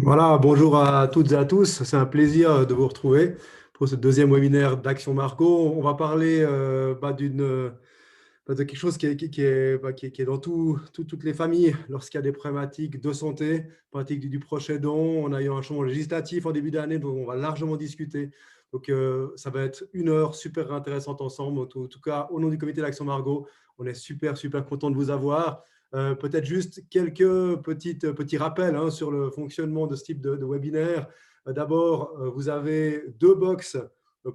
Voilà, bonjour à toutes et à tous. C'est un plaisir de vous retrouver pour ce deuxième webinaire d'Action Margot. On va parler de quelque chose qui est dans toutes les familles lorsqu'il y a des problématiques de santé, problématiques du proche aidant. On a eu un changement législatif en début d'année, dont on va largement discuter. Donc, ça va être une heure super intéressante ensemble. En tout cas, au nom du comité d'Action Margot, on est super content de vous avoir. Peut-être juste quelques petits rappels sur le fonctionnement de ce type de webinaire. D'abord, vous avez deux box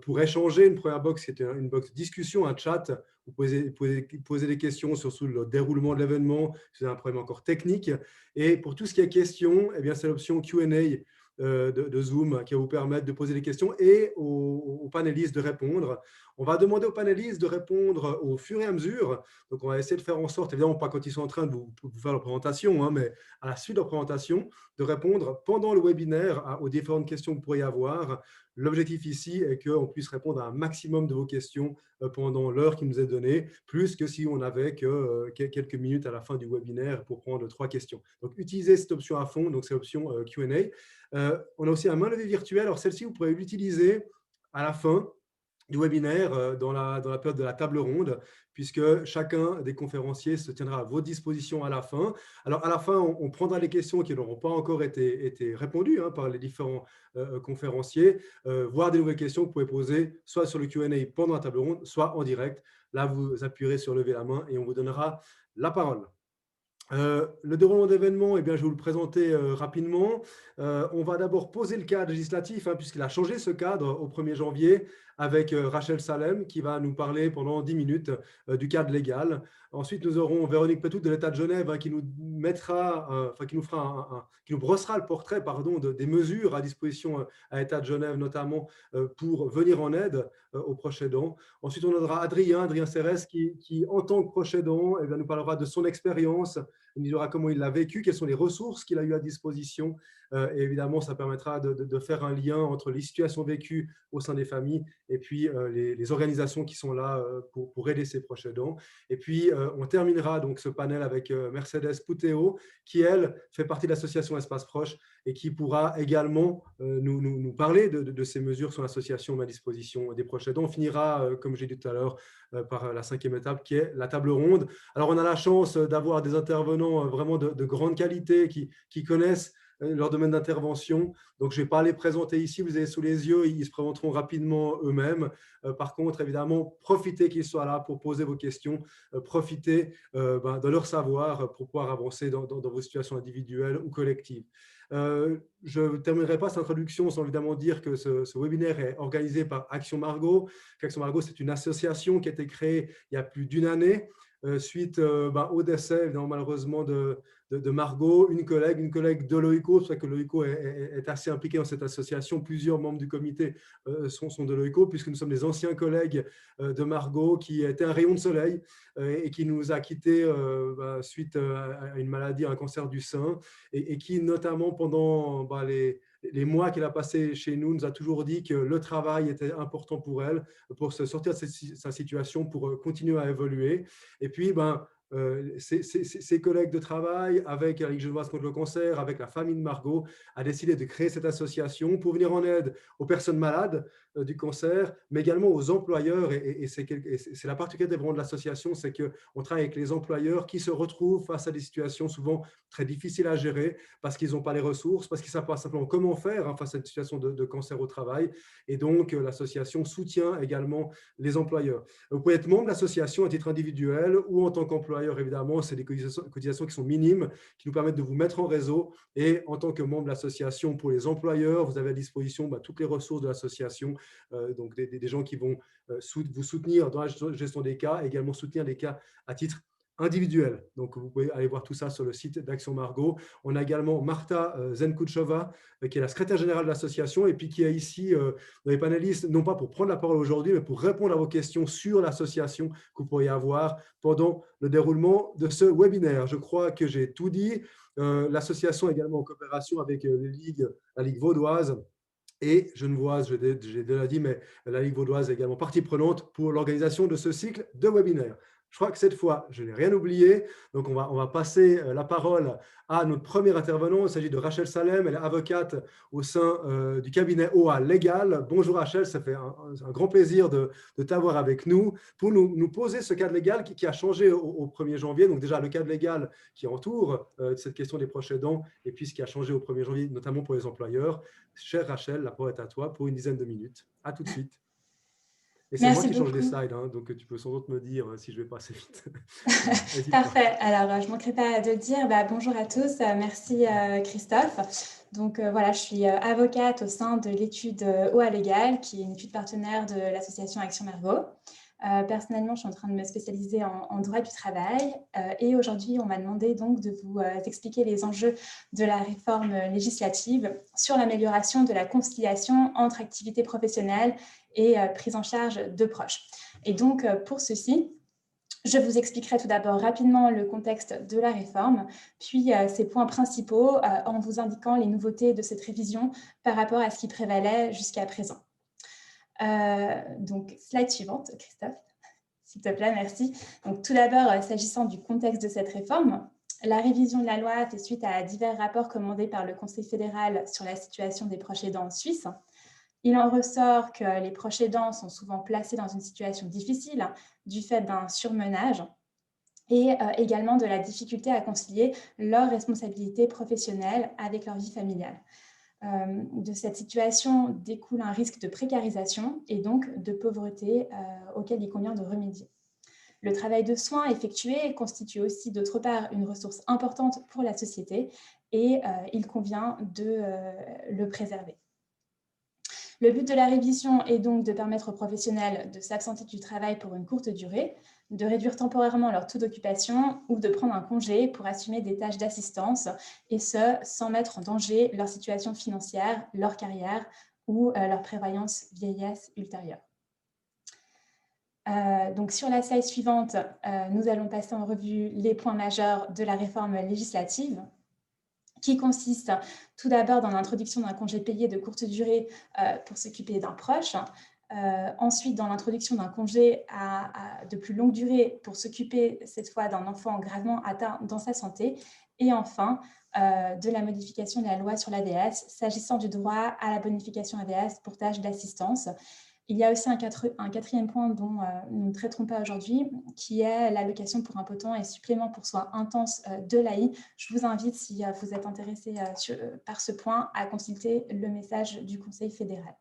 pour échanger. Une première box qui était une box discussion, un chat. Vous pouvez poser des questions sur le déroulement de l'événement, si vous avez un problème encore technique. Et pour tout ce qui est questions, eh bien, c'est l'option Q&A de Zoom qui va vous permettre de poser des questions et aux panélistes de répondre. On va demander aux panélistes de répondre au fur et à mesure. Donc, on va essayer de faire en sorte, évidemment pas quand ils sont en train de vous faire leur présentation, mais à la suite de leur présentation, de répondre pendant le webinaire aux différentes questions que vous pourriez avoir. L'objectif ici est qu'on puisse répondre à un maximum de vos questions pendant l'heure qui nous est donnée, plus que si on n'avait que quelques minutes à la fin du webinaire pour prendre 3 questions. Donc, utilisez cette option à fond, donc c'est l'option Q&A. On a aussi un main levée virtuelle. Alors, celle-ci, vous pourrez l'utiliser à la fin du webinaire dans la période de la table ronde, puisque chacun des conférenciers se tiendra à votre disposition à la fin. Alors, à la fin, on prendra les questions qui n'auront pas encore été répondues par les différents conférenciers, voire des nouvelles questions que vous pouvez poser soit sur le Q&A pendant la table ronde, soit en direct. Là, vous appuierez sur lever la main et on vous donnera la parole. Le déroulement d'événements, eh bien, je vais vous le présenter rapidement. On va d'abord poser le cadre législatif, puisqu'il a changé ce cadre au 1er janvier avec Rachel Salem qui va nous parler pendant 10 minutes du cadre légal. Ensuite, nous aurons Véronique Petout de l'État de Genève qui nous brossera le portrait des mesures à disposition à l'État de Genève, notamment pour venir en aide aux proches aidants. Ensuite, on aura Adrien Serres qui, en tant que proche aidant, nous parlera de son expérience. Il nous dira comment il l'a vécu, quelles sont les ressources qu'il a eues à disposition. Et évidemment, ça permettra de faire un lien entre les situations vécues au sein des familles et puis les organisations qui sont là pour aider ces proches aidants. Et puis, on terminera donc ce panel avec Mercedes Puteo, qui, elle, fait partie de l'association Espace Proche et qui pourra également nous parler de ces mesures sur l'association à disposition des proches aidants. On finira, comme j'ai dit tout à l'heure, par la 5e étape qui est la table ronde. Alors, on a la chance d'avoir des intervenants vraiment de grande qualité qui connaissent leur domaine d'intervention. Donc, je ne vais pas les présenter ici, vous avez sous les yeux, ils se présenteront rapidement eux-mêmes. Par contre, évidemment, profitez qu'ils soient là pour poser vos questions, profitez de leur savoir pour pouvoir avancer dans vos situations individuelles ou collectives. Je ne terminerai pas cette introduction sans évidemment dire que ce webinaire est organisé par Action Margot. Action Margot, c'est une association qui a été créée il y a plus d'une année suite au décès, malheureusement, de Margot, une collègue de l'OICO. C'est vrai que l'OICO est assez impliqué dans cette association. Plusieurs membres du comité sont de l'OICO, puisque nous sommes des anciens collègues de Margot, qui était un rayon de soleil et qui nous a quittés suite à une maladie, un cancer du sein, et qui, notamment pendant les mois qu'elle a passé chez nous, nous a toujours dit que le travail était important pour elle, pour se sortir de sa situation, pour continuer à évoluer. Et puis, ses collègues de travail, avec la Ligue genevoise contre le cancer, avec la famille de Margot, a décidé de créer cette association pour venir en aide aux personnes malades du cancer, mais également aux employeurs. Et c'est la particularité vraiment de l'association, c'est qu'on travaille avec les employeurs qui se retrouvent face à des situations souvent très difficiles à gérer parce qu'ils n'ont pas les ressources, parce qu'ils ne savent pas simplement comment faire face à une situation de cancer au travail. Et donc, l'association soutient également les employeurs. Vous pouvez être membre de l'association à titre individuel ou en tant qu'employeur, évidemment. C'est des cotisations qui sont minimes, qui nous permettent de vous mettre en réseau. Et en tant que membre de l'association, pour les employeurs, vous avez à disposition toutes les ressources de l'association donc des gens qui vont vous soutenir dans la gestion des cas, et également soutenir des cas à titre individuel. Donc, vous pouvez aller voir tout ça sur le site d'Action Margot. On a également Marta Zenkuchova, qui est la secrétaire générale de l'association et puis qui est ici dans les panélistes, non pas pour prendre la parole aujourd'hui, mais pour répondre à vos questions sur l'association que vous pourriez avoir pendant le déroulement de ce webinaire. Je crois que j'ai tout dit. L'association est également en coopération avec la Ligue vaudoise et Genevoise, j'ai déjà dit, mais la Ligue vaudoise est également partie prenante pour l'organisation de ce cycle de webinaires. Je crois que cette fois, je n'ai rien oublié. Donc, on va passer la parole à notre premier intervenant. Il s'agit de Rachel Salem. Elle est avocate au sein du cabinet OA Légal. Bonjour Rachel, ça fait un grand plaisir de t'avoir avec nous pour nous poser ce cadre légal qui a changé au 1er janvier. Donc déjà, le cadre légal qui entoure cette question des proches aidants et puis ce qui a changé au 1er janvier, notamment pour les employeurs. Chère Rachel, la parole est à toi pour une dizaine de minutes. À tout de suite. Et c'est moi qui change les slides, hein, donc tu peux sans doute me dire si je vais pas assez vite. Parfait. Alors, je ne manquerai pas de dire bonjour à tous. Merci Christophe. Donc voilà, je suis avocate au sein de l'étude OA Légal, qui est une étude partenaire de l'association Action Margot. Personnellement, je suis en train de me spécialiser en droit du travail et aujourd'hui, on m'a demandé donc de vous expliquer les enjeux de la réforme législative sur l'amélioration de la conciliation entre activités professionnelles et prise en charge de proches. Et donc, pour ceci, je vous expliquerai tout d'abord rapidement le contexte de la réforme, puis ses points principaux en vous indiquant les nouveautés de cette révision par rapport à ce qui prévalait jusqu'à présent. Donc, slide suivante, Christophe, s'il te plaît, merci. Donc, tout d'abord, s'agissant du contexte de cette réforme, la révision de la loi fait suite à divers rapports commandés par le Conseil fédéral sur la situation des proches aidants en Suisse. Il en ressort que les proches aidants sont souvent placés dans une situation difficile du fait d'un surmenage et également de la difficulté à concilier leurs responsabilités professionnelles avec leur vie familiale. De cette situation découle un risque de précarisation et donc de pauvreté auquel il convient de remédier. Le travail de soins effectué constitue aussi d'autre part une ressource importante pour la société et il convient de le préserver. Le but de la révision est donc de permettre aux professionnels de s'absenter du travail pour une courte durée, de réduire temporairement leur taux d'occupation ou de prendre un congé pour assumer des tâches d'assistance, et ce, sans mettre en danger leur situation financière, leur carrière ou leur prévoyance vieillesse ultérieure. Donc sur la slide suivante, nous allons passer en revue les points majeurs de la réforme législative, qui consiste tout d'abord dans l'introduction d'un congé payé de courte durée pour s'occuper d'un proche, ensuite dans l'introduction d'un congé de plus longue durée pour s'occuper cette fois d'un enfant gravement atteint dans sa santé, et enfin de la modification de la loi sur l'AVS s'agissant du droit à la bonification AVS pour tâches d'assistance. Il y a aussi un quatrième point dont nous ne traiterons pas aujourd'hui, qui est l'allocation pour un potent et supplément pour soins intenses de l'AI. Je vous invite, si vous êtes intéressé par ce point, à consulter le message du Conseil fédéral.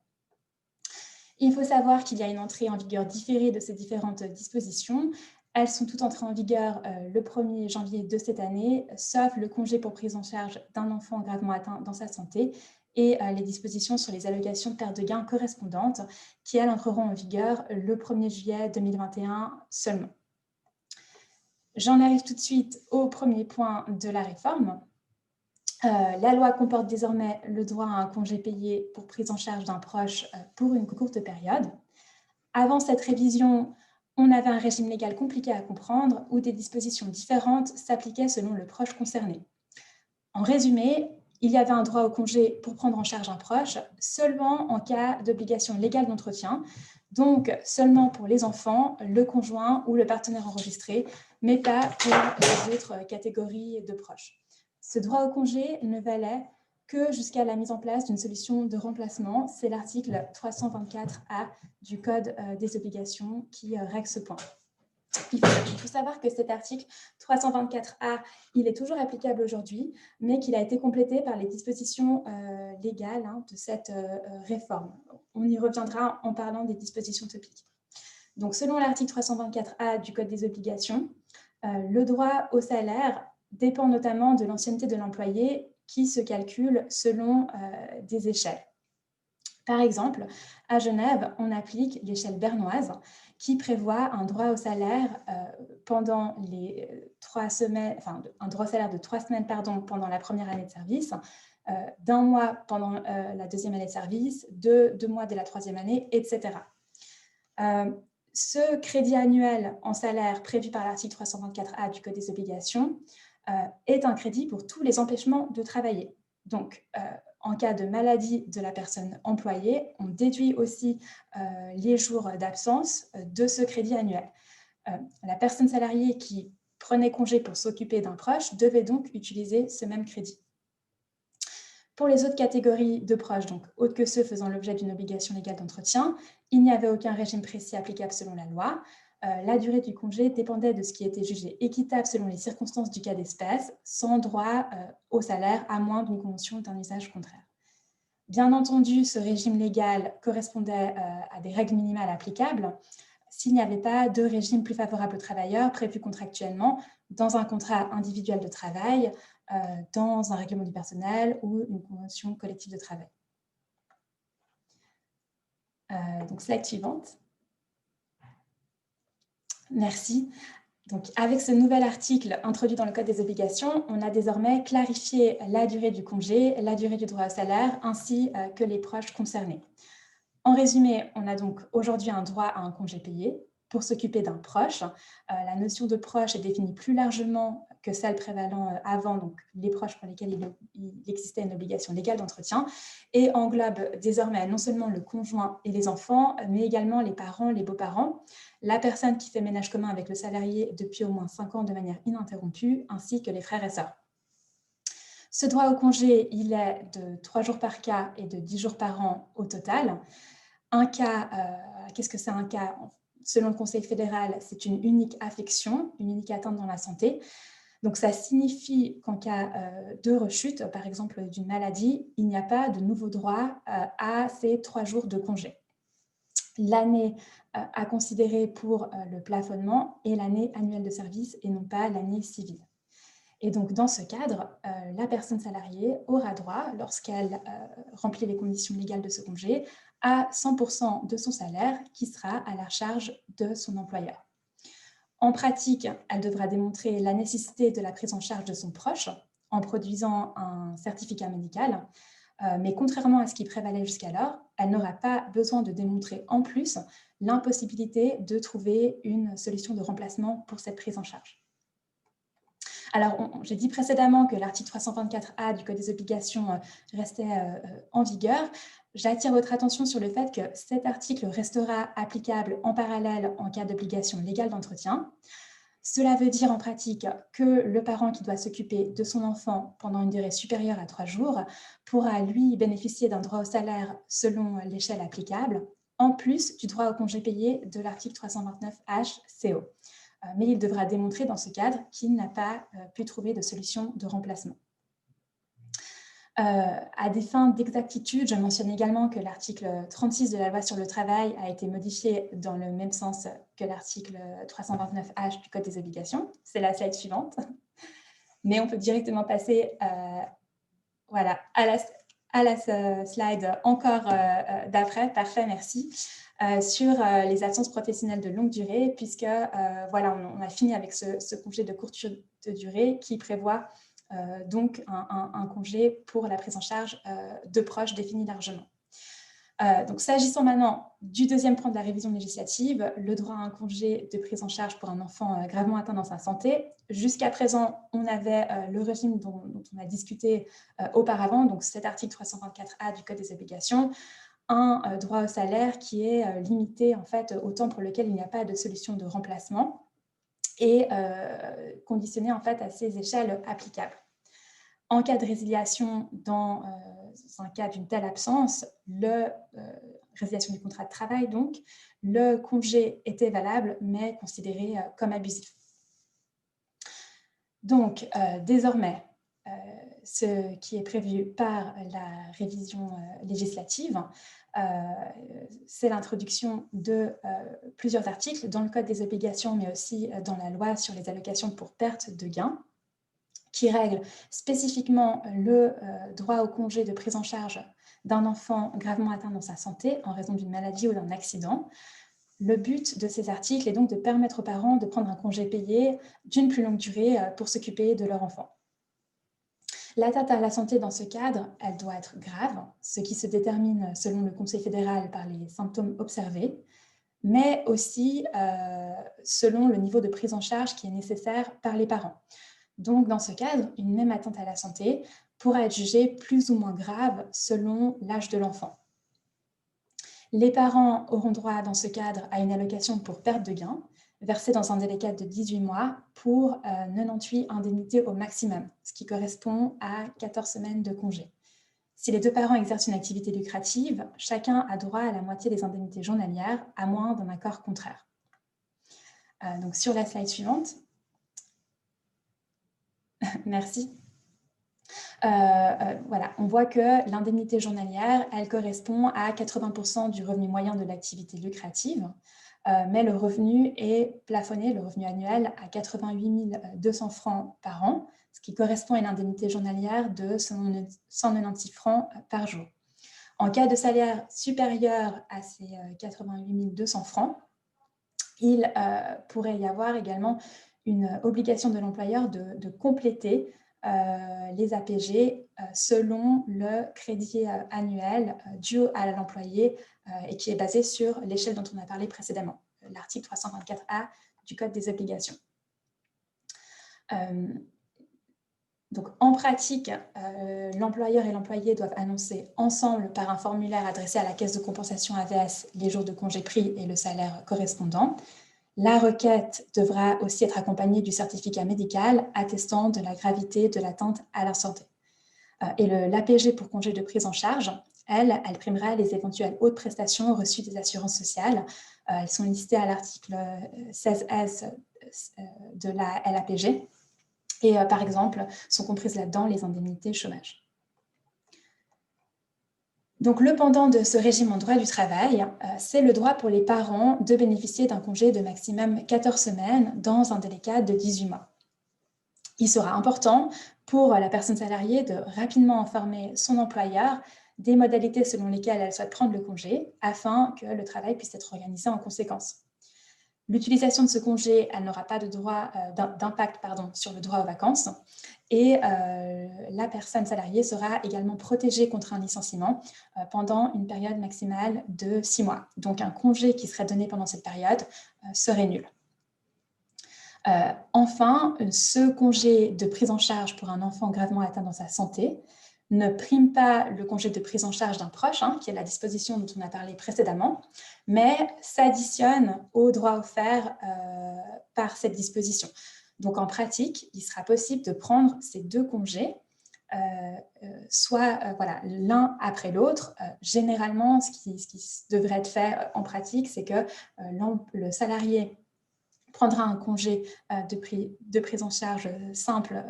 Il faut savoir qu'il y a une entrée en vigueur différée de ces différentes dispositions. Elles sont toutes entrées en vigueur le 1er janvier de cette année, sauf le congé pour prise en charge d'un enfant gravement atteint dans sa santé et les dispositions sur les allocations de perte de gain correspondantes qui, elles, entreront en vigueur le 1er juillet 2021 seulement. J'en arrive tout de suite au premier point de la réforme. La loi comporte désormais le droit à un congé payé pour prise en charge d'un proche pour une courte période. Avant cette révision, on avait un régime légal compliqué à comprendre où des dispositions différentes s'appliquaient selon le proche concerné. En résumé, il y avait un droit au congé pour prendre en charge un proche seulement en cas d'obligation légale d'entretien, donc seulement pour les enfants, le conjoint ou le partenaire enregistré, mais pas pour les autres catégories de proches. Ce droit au congé ne valait que jusqu'à la mise en place d'une solution de remplacement. C'est l'article 324A du Code des obligations qui règle ce point. Il faut savoir que cet article 324A, il est toujours applicable aujourd'hui, mais qu'il a été complété par les dispositions légales de cette réforme. On y reviendra en parlant des dispositions topiques. Donc, selon l'article 324A du Code des obligations, le droit au salaire dépend notamment de l'ancienneté de l'employé qui se calcule selon des échelles. Par exemple, à Genève, on applique l'échelle bernoise qui prévoit un droit au salaire pendant les 3 semaines, enfin un droit au salaire de 3 semaines pardon, pendant la première année de service, d'un mois pendant la deuxième année de service, de 2 mois dès la troisième année, etc. Ce crédit annuel en salaire prévu par l'article 324A du Code des obligations est un crédit pour tous les empêchements de travailler. Donc, en cas de maladie de la personne employée, on déduit aussi les jours d'absence de ce crédit annuel. La personne salariée qui prenait congé pour s'occuper d'un proche devait donc utiliser ce même crédit. Pour les autres catégories de proches, donc autres que ceux faisant l'objet d'une obligation légale d'entretien, il n'y avait aucun régime précis applicable selon la loi. La durée du congé dépendait de ce qui était jugé équitable selon les circonstances du cas d'espèce, sans droit au salaire, à moins d'une convention d'un usage contraire. Bien entendu, ce régime légal correspondait à des règles minimales applicables s'il n'y avait pas de régime plus favorable aux travailleurs prévu contractuellement dans un contrat individuel de travail, dans un règlement du personnel ou une convention collective de travail. Donc, slide suivante. Merci. Donc, avec ce nouvel article introduit dans le Code des obligations, on a désormais clarifié la durée du congé, la durée du droit au salaire, ainsi que les proches concernés. En résumé, on a donc aujourd'hui un droit à un congé payé pour s'occuper d'un proche. La notion de proche est définie plus largement que celle prévalant avant, donc les proches pour lesquels il existait une obligation légale d'entretien, et englobe désormais non seulement le conjoint et les enfants, mais également les parents, les beaux-parents, la personne qui fait ménage commun avec le salarié depuis au moins 5 ans de manière ininterrompue, ainsi que les frères et sœurs. Ce droit au congé, il est de 3 jours par cas et de 10 jours par an au total. Un cas, qu'est-ce que c'est un cas? Selon le Conseil fédéral, c'est une unique affection, une unique atteinte dans la santé. Donc, ça signifie qu'en cas de rechute, par exemple d'une maladie, il n'y a pas de nouveau droit à ces 3 jours de congé. L'année à considérer pour le plafonnement est l'année annuelle de service et non pas l'année civile. Et donc, dans ce cadre, la personne salariée aura droit, lorsqu'elle remplit les conditions légales de ce congé, à 100% de son salaire qui sera à la charge de son employeur. En pratique, elle devra démontrer la nécessité de la prise en charge de son proche en produisant un certificat médical, mais contrairement à ce qui prévalait jusqu'alors, elle n'aura pas besoin de démontrer en plus l'impossibilité de trouver une solution de remplacement pour cette prise en charge. Alors, j'ai dit précédemment que l'article 324A du Code des obligations restait en vigueur. J'attire votre attention sur le fait que cet article restera applicable en parallèle en cas d'obligation légale d'entretien. Cela veut dire en pratique que le parent qui doit s'occuper de son enfant pendant une durée supérieure à 3 jours pourra, lui, bénéficier d'un droit au salaire selon l'échelle applicable, en plus du droit au congé payé de l'article 329H CO. Mais il devra démontrer dans ce cadre qu'il n'a pas pu trouver de solution de remplacement. À des fins d'exactitude, je mentionne également que l'article 36 de la loi sur le travail a été modifié dans le même sens que l'article 329H du Code des obligations. C'est la slide suivante. Mais on peut directement passer voilà, à la slide encore d'après. Parfait, merci. Sur les absences professionnelles de longue durée, puisque voilà, on a fini avec ce congé de courte durée qui prévoit donc un congé pour la prise en charge de proches défini largement. Donc, s'agissant maintenant du deuxième point de la révision législative, le droit à un congé de prise en charge pour un enfant gravement atteint dans sa santé. Jusqu'à présent, on avait le régime dont on a discuté auparavant, donc cet article 324A du Code des obligations, un droit au salaire qui est limité en fait au temps pour lequel il n'y a pas de solution de remplacement et conditionné en fait à ces échelles applicables. En cas de résiliation dans un cas d'une telle absence, résiliation du contrat de travail donc, le congé était valable mais considéré comme abusif. Donc désormais, ce qui est prévu par la révision législative, c'est l'introduction de plusieurs articles dans le Code des obligations, mais aussi dans la loi sur les allocations pour perte de gain, qui règle spécifiquement le droit au congé de prise en charge d'un enfant gravement atteint dans sa santé en raison d'une maladie ou d'un accident. Le but de ces articles est donc de permettre aux parents de prendre un congé payé d'une plus longue durée pour s'occuper de leur enfant. L'atteinte à la santé dans ce cadre, elle doit être grave, ce qui se détermine selon le Conseil fédéral par les symptômes observés, mais aussi selon le niveau de prise en charge qui est nécessaire par les parents. Donc, dans ce cadre, une même atteinte à la santé pourra être jugée plus ou moins grave selon l'âge de l'enfant. Les parents auront droit, dans ce cadre, à une allocation pour perte de gain, versée dans un délai cadre de 18 mois pour 98 indemnités au maximum, ce qui correspond à 14 semaines de congé. Si les deux parents exercent une activité lucrative, chacun a droit à la moitié des indemnités journalières, à moins d'un accord contraire. Donc, sur la slide suivante. Merci. Voilà, on voit que l'indemnité journalière, elle correspond à 80% du revenu moyen de l'activité lucrative, mais le revenu est plafonné, le revenu annuel, à 88 200 francs par an, ce qui correspond à une indemnité journalière de 196 francs par jour. En cas de salaire supérieur à ces 88 200 francs, il pourrait y avoir également une obligation de l'employeur de compléter les APG selon le crédit annuel dû à l'employé et qui est basé sur l'échelle dont on a parlé précédemment, l'article 324A du Code des obligations. Donc, en pratique, l'employeur et l'employé doivent annoncer ensemble par un formulaire adressé à la caisse de compensation AVS les jours de congé pris et le salaire correspondant. La requête devra aussi être accompagnée du certificat médical attestant de la gravité de l'atteinte à la santé. Et l'APG pour congé de prise en charge, elle primera les éventuelles autres prestations reçues des assurances sociales. Elles sont listées à l'article 16S de la LAPG. Et par exemple, sont comprises là-dedans les indemnités chômage. Donc, le pendant de ce régime en droit du travail, c'est le droit pour les parents de bénéficier d'un congé de maximum 14 semaines dans un délai cadre de 18 mois. Il sera important pour la personne salariée de rapidement informer son employeur des modalités selon lesquelles elle souhaite prendre le congé afin que le travail puisse être organisé en conséquence. L'utilisation de ce congé, elle n'aura pas d'impact sur le droit aux vacances et la personne salariée sera également protégée contre un licenciement pendant une période maximale de 6 mois. Donc, un congé qui serait donné pendant cette période serait nul. Enfin, ce congé de prise en charge pour un enfant gravement atteint dans sa santé ne prime pas le congé de prise en charge d'un proche, qui est la disposition dont on a parlé précédemment, mais s'additionne aux droits offerts par cette disposition. Donc, en pratique, il sera possible de prendre ces deux congés, l'un après l'autre. Généralement, ce qui devrait être fait en pratique, c'est que le salarié prendra un congé de prise en charge simple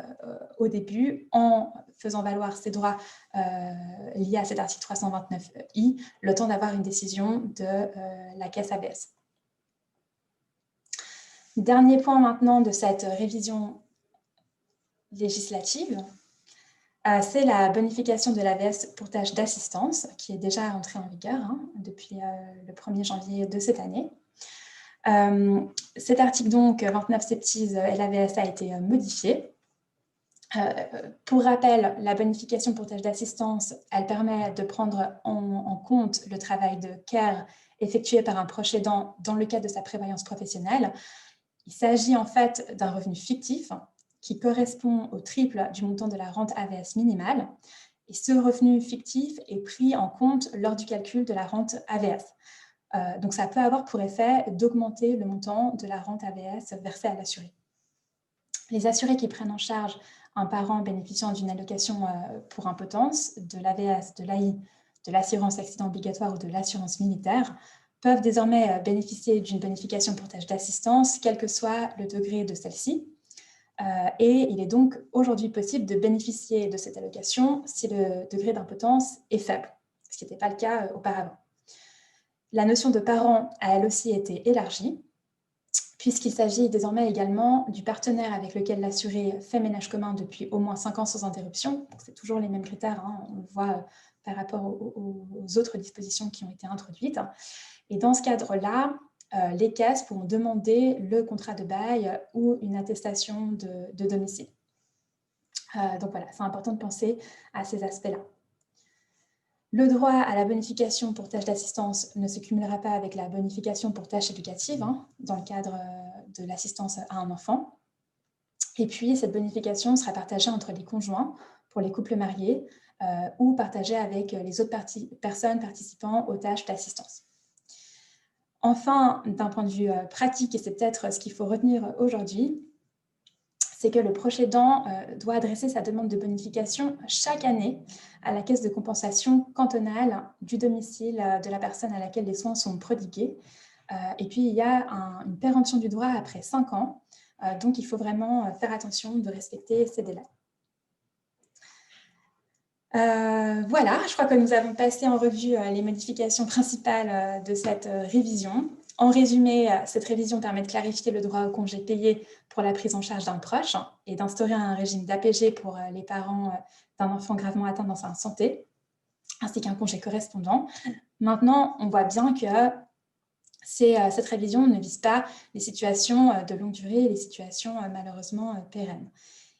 au début en faisant valoir ses droits liés à cet article 329I, le temps d'avoir une décision de la caisse AVS. Dernier point maintenant de cette révision législative, c'est la bonification de l'AVS pour tâches d'assistance qui est déjà entrée en vigueur depuis le 1er janvier de cette année. Cet article, donc, 29 septies LAVS a été modifié. Pour rappel, la bonification pour tâches d'assistance, elle permet de prendre en compte le travail de care effectué par un proche aidant dans le cadre de sa prévoyance professionnelle. Il s'agit en fait d'un revenu fictif qui correspond au triple du montant de la rente AVS minimale. Et ce revenu fictif est pris en compte lors du calcul de la rente AVS. Donc, ça peut avoir pour effet d'augmenter le montant de la rente AVS versée à l'assuré. Les assurés qui prennent en charge un parent bénéficiant d'une allocation pour impotence, de l'AVS, de l'AI, de l'assurance accident obligatoire ou de l'assurance militaire peuvent désormais bénéficier d'une bonification pour tâches d'assistance, quel que soit le degré de celle-ci. Et il est donc aujourd'hui possible de bénéficier de cette allocation si le degré d'impotence est faible, ce qui n'était pas le cas auparavant. La notion de parent a elle aussi été élargie, puisqu'il s'agit désormais également du partenaire avec lequel l'assuré fait ménage commun depuis au moins 5 ans sans interruption. C'est toujours les mêmes critères, on le voit par rapport aux autres dispositions qui ont été introduites. Et dans ce cadre-là, les caisses pourront demander le contrat de bail ou une attestation de domicile. Donc voilà, c'est important de penser à ces aspects-là. Le droit à la bonification pour tâches d'assistance ne se cumulera pas avec la bonification pour tâches éducatives dans le cadre de l'assistance à un enfant. Et puis, cette bonification sera partagée entre les conjoints pour les couples mariés ou partagée avec les autres personnes participant aux tâches d'assistance. Enfin, d'un point de vue pratique, et c'est peut-être ce qu'il faut retenir aujourd'hui, c'est que le proche aidant doit adresser sa demande de bonification chaque année à la caisse de compensation cantonale du domicile de la personne à laquelle les soins sont prodigués. Et puis, il y a une péremption du droit après 5 ans. Donc, il faut vraiment faire attention de respecter ces délais. Voilà, je crois que nous avons passé en revue les modifications principales de cette révision. En résumé, cette révision permet de clarifier le droit au congé payé pour la prise en charge d'un proche et d'instaurer un régime d'APG pour les parents d'un enfant gravement atteint dans sa santé, ainsi qu'un congé correspondant. Maintenant, on voit bien que cette révision ne vise pas les situations de longue durée et les situations malheureusement pérennes.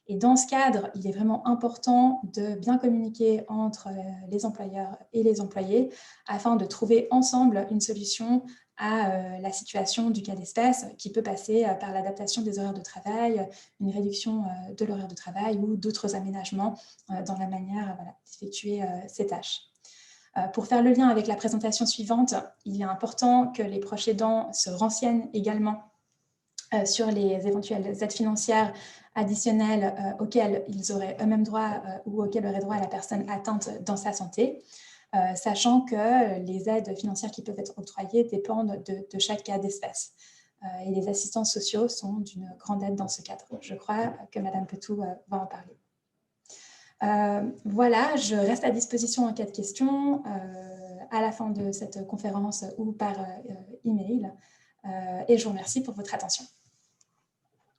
Et dans ce cadre, il est vraiment important de bien communiquer entre les employeurs et les employés afin de trouver ensemble une solution à la situation du cas d'espèce qui peut passer par l'adaptation des horaires de travail, une réduction de l'horaire de travail ou d'autres aménagements dans la manière d'effectuer ces tâches. Pour faire le lien avec la présentation suivante, il est important que les proches aidants se renseignent également sur les éventuelles aides financières additionnelles auxquelles ils auraient eux-mêmes droit ou auxquelles aurait droit la personne atteinte dans sa santé, sachant que les aides financières qui peuvent être octroyées dépendent de chaque cas d'espèce. Et les assistants sociaux sont d'une grande aide dans ce cadre. Je crois que Madame Petou va en parler. Voilà, je reste à disposition en cas de questions à la fin de cette conférence ou par email. Et je vous remercie pour votre attention.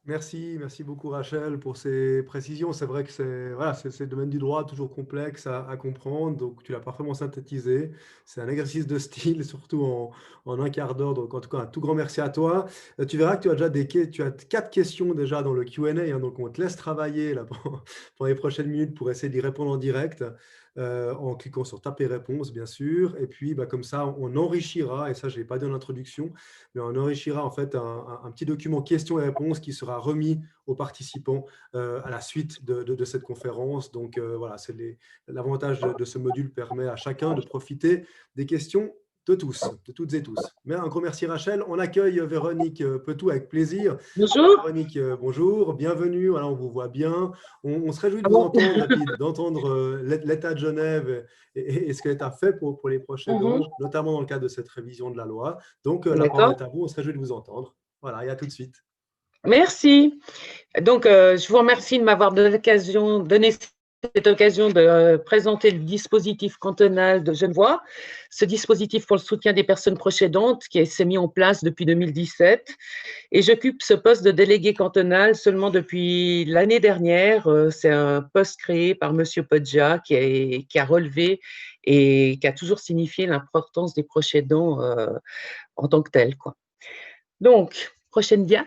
Merci beaucoup Rachel pour ces précisions. C'est vrai que c'est le domaine du droit toujours complexe à comprendre, donc tu l'as parfaitement synthétisé. C'est un exercice de style, surtout en un quart d'heure, donc en tout cas un tout grand merci à toi. Tu verras que tu as 4 questions déjà dans le Q&A, donc on te laisse travailler là, pendant les prochaines minutes pour essayer d'y répondre en direct. En cliquant sur taper réponse, bien sûr. Et puis, comme ça, on enrichira, et ça, je ne l'ai pas dit en introduction, mais on enrichira en fait un petit document questions et réponses qui sera remis aux participants à la suite de cette conférence. Donc, voilà, c'est l'avantage de ce module permet à chacun de profiter des questions de tous, de toutes et tous. Mais un gros merci Rachel. On accueille Véronique Petou avec plaisir. Bonjour. Véronique, bonjour, bienvenue. Voilà, on vous voit bien. On se réjouit de vous entendre, d'entendre l'État de Genève et ce que l'État fait pour les proches aidants, notamment dans le cadre de cette révision de la loi. Donc, la parole est à vous. On se réjouit de vous entendre. Voilà, et à tout de suite. Merci. Donc, je vous remercie de m'avoir donné cette occasion de présenter le dispositif cantonal de Genevois, ce dispositif pour le soutien des personnes proches aidantes qui s'est mis en place depuis 2017. Et j'occupe ce poste de délégué cantonal seulement depuis l'année dernière. C'est un poste créé par M. Podja qui a relevé et qui a toujours signifié l'importance des proches aidants en tant que tel, quoi. Donc, prochaine dia.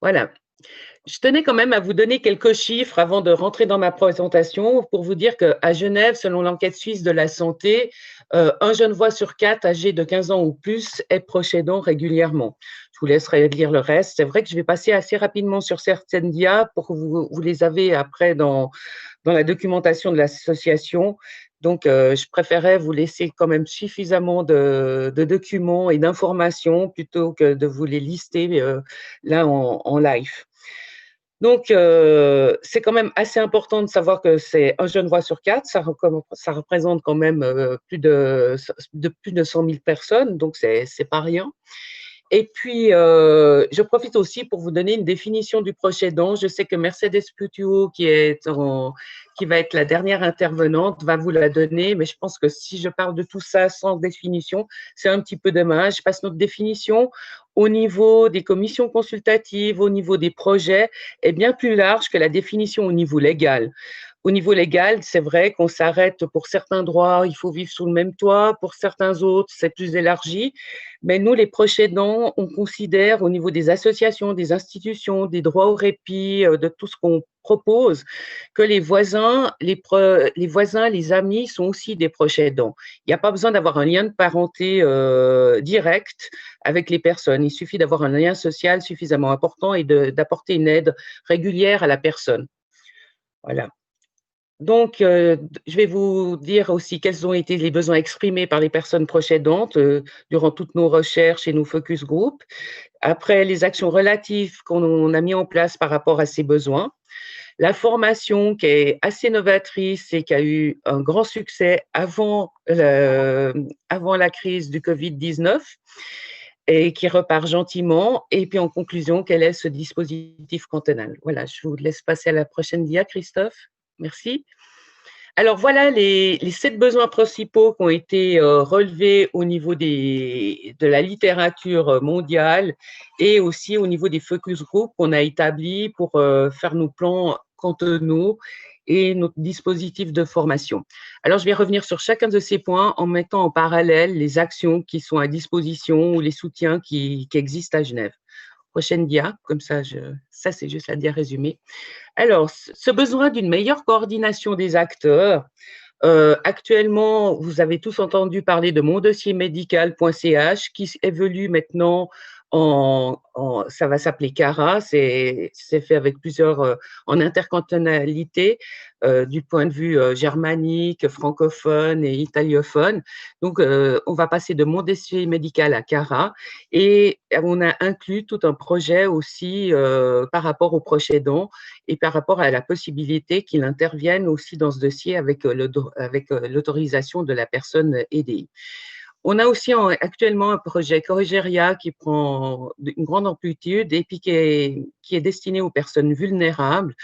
Voilà. Je tenais quand même à vous donner quelques chiffres avant de rentrer dans ma présentation pour vous dire qu'à Genève, selon l'enquête suisse de la santé, un Genevois sur 4 âgé de 15 ans ou plus est proche aidant régulièrement. Je vous laisserai lire le reste. C'est vrai que je vais passer assez rapidement sur certaines dias pour que vous les avez après dans la documentation de l'association. Donc, je préférais vous laisser quand même suffisamment de documents et d'informations plutôt que de vous les lister là en live. Donc, c'est quand même assez important de savoir que c'est un Genevois sur 4. Ça représente quand même plus de 100 000 personnes, donc c'est pas rien. Et puis, je profite aussi pour vous donner une définition du proche aidant. Je sais que Mercedes Putuo, qui va être la dernière intervenante, va vous la donner, mais je pense que si je parle de tout ça sans définition, c'est un petit peu dommage. Je passe notre définition au niveau des commissions consultatives, au niveau des projets, est bien plus large que la définition au niveau légal. Au niveau légal, c'est vrai qu'on s'arrête pour certains droits, il faut vivre sous le même toit, pour certains autres, c'est plus élargi. Mais nous, les proches aidants, on considère au niveau des associations, des institutions, des droits au répit, de tout ce qu'on propose, que les voisins, les amis sont aussi des proches aidants. Il n'y a pas besoin d'avoir un lien de parenté direct avec les personnes. Il suffit d'avoir un lien social suffisamment important et d'apporter une aide régulière à la personne. Voilà. Donc, je vais vous dire aussi quels ont été les besoins exprimés par les personnes proches aidantes durant toutes nos recherches et nos focus group. Après, les actions relatives qu'on a mis en place par rapport à ces besoins. La formation qui est assez novatrice et qui a eu un grand succès avant la crise du Covid-19 et qui repart gentiment. Et puis, en conclusion, quel est ce dispositif cantonal? Voilà, je vous laisse passer à la prochaine dia, Christophe. Merci. Alors voilà les 7 besoins principaux qui ont été relevés au niveau de la littérature mondiale et aussi au niveau des focus group qu'on a établis pour faire nos plans cantonaux et notre dispositif de formation. Alors je vais revenir sur chacun de ces points en mettant en parallèle les actions qui sont à disposition ou les soutiens qui existent à Genève. Prochaine dia, comme ça, ça c'est juste la dia résumée. Alors, ce besoin d'une meilleure coordination des acteurs, actuellement, vous avez tous entendu parler de mondossiermédical.ch qui évolue maintenant ça va s'appeler CARA, c'est fait avec plusieurs, en intercantonalité, du point de vue germanique, francophone et italiophone. Donc, on va passer de Mon dossier médical à CARA et on a inclus tout un projet aussi par rapport aux proches aidants et par rapport à la possibilité qu'il intervienne aussi dans ce dossier avec l'autorisation de la personne aidée. On a aussi actuellement un projet Corrigeria qui prend une grande amplitude et puis qui est destiné aux personnes vulnérables